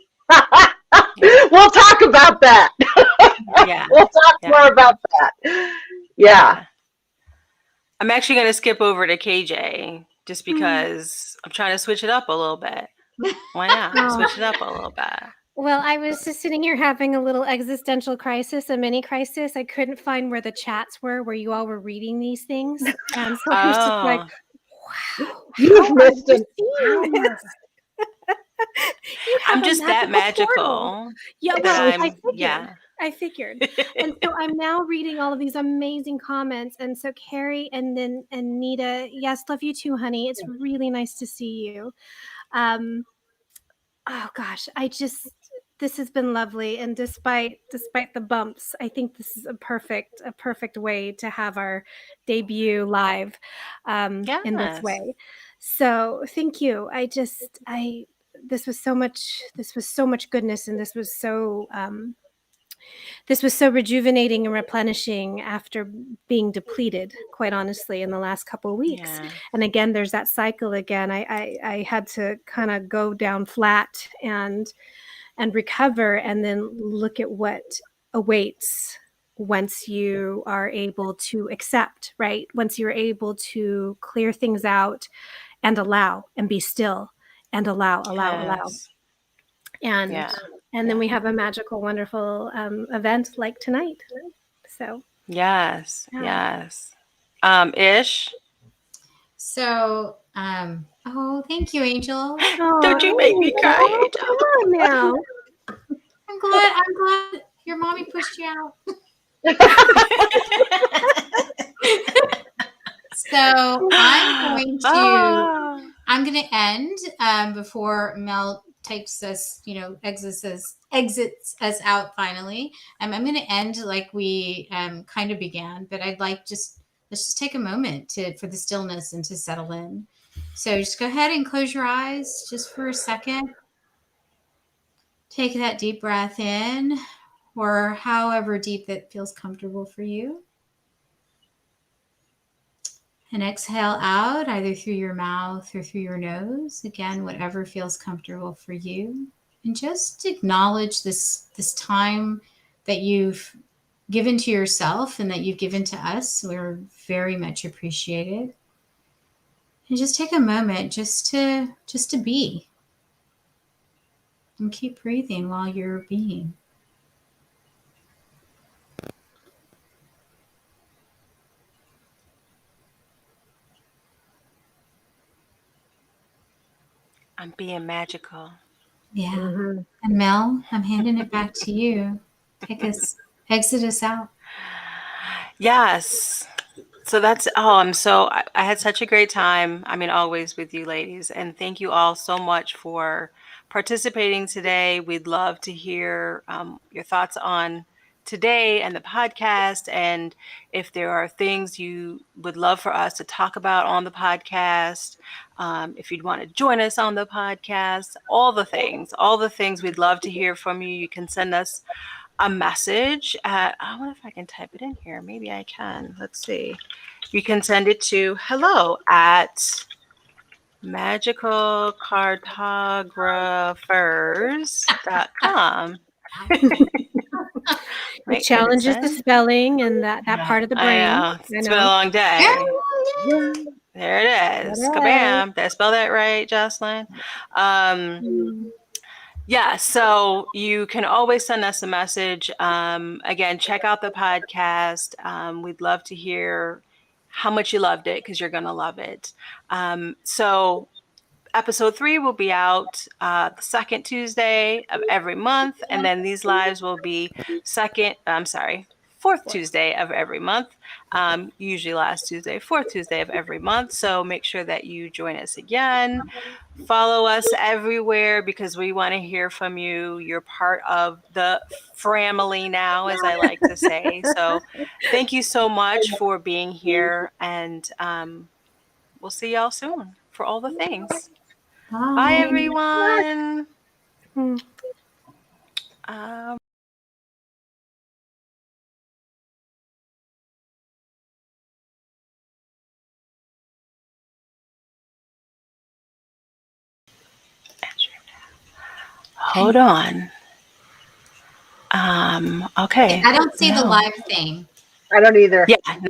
We'll talk about that. Yeah. We'll talk Yeah. more about that. Yeah. I'm actually going to skip over to KJ just because I'm trying to switch it up a little bit. Why not? Oh. Switch it up a little bit. Well, I was just sitting here having a little existential crisis, a mini crisis. I couldn't find where the chats were, where you all were reading these things. And so I was just like, wow, You've how missed are an you seeing hour. this? You have I'm a just that portal. magical. Yeah, that well, I'm, yeah. I figured. And so I'm now reading all of these amazing comments. And so Carrie and Nita, yes, love you too, honey. It's really nice to see you. Oh gosh, this has been lovely. And despite the bumps, I think this is a perfect way to have our debut live in this Yes. way. So thank you. This was so much goodness, and this was so rejuvenating and replenishing after being depleted, quite honestly, in the last couple of weeks. Yeah. And again, there's that cycle again. I had to kind of go down flat and recover, and then look at what awaits once you are able to accept, right? Once you're able to clear things out and allow and be still and allow. Yes. And Yeah. and then we have a magical, wonderful event like tonight. So Yes. Yeah. Yes. Ish. So, oh, thank you, Angel. Don't you make me cry, Come Angel. on now. I'm glad your mommy pushed you out. So I'm going to end before Mel takes us, exits us out finally. I'm going to end like we kind of began, but I'd like let's just take a moment for the stillness and to settle in. So just go ahead and close your eyes just for a second. Take that deep breath in, or however deep that feels comfortable for you. And exhale out either through your mouth or through your nose. Again, whatever feels comfortable for you. And just acknowledge this time that you've given to yourself and that you've given to us. We're very much appreciated. And just take a moment just to be. And keep breathing while you're being. I'm being magical. Yeah. Mm-hmm. And Mel, I'm handing it back to you. Exit us out. Yes. So that's, I had such a great time. I mean, always with you ladies. And thank you all so much for participating today. We'd love to hear your thoughts on today and the podcast. And if there are things you would love for us to talk about on the podcast, if you'd want to join us on the podcast, all the things we'd love to hear from you. You can send us a message at, I wonder if I can type it in here. Maybe I can. Let's see. You can send it to hello@magicalcartographers.com. It challenges the spelling and that part of the brain. I know. It's been a long day. There it is. Kabam. Did I spell that right, Jocelyn? Yeah, so you can always send us a message. Again, check out the podcast. We'd love to hear how much you loved it, because you're going to love it. So episode 3 will be out the second Tuesday of every month. And then these lives will be fourth Tuesday of every month. Usually last Tuesday, fourth Tuesday of every month. So make sure that you join us again. Follow us everywhere, because we want to hear from you. You're part of the family now, as I like to say. So thank you so much for being here. And we'll see y'all soon for all the things. Bye, everyone. Hold on. Okay. I don't see the No. live thing. I don't either. Yeah, no,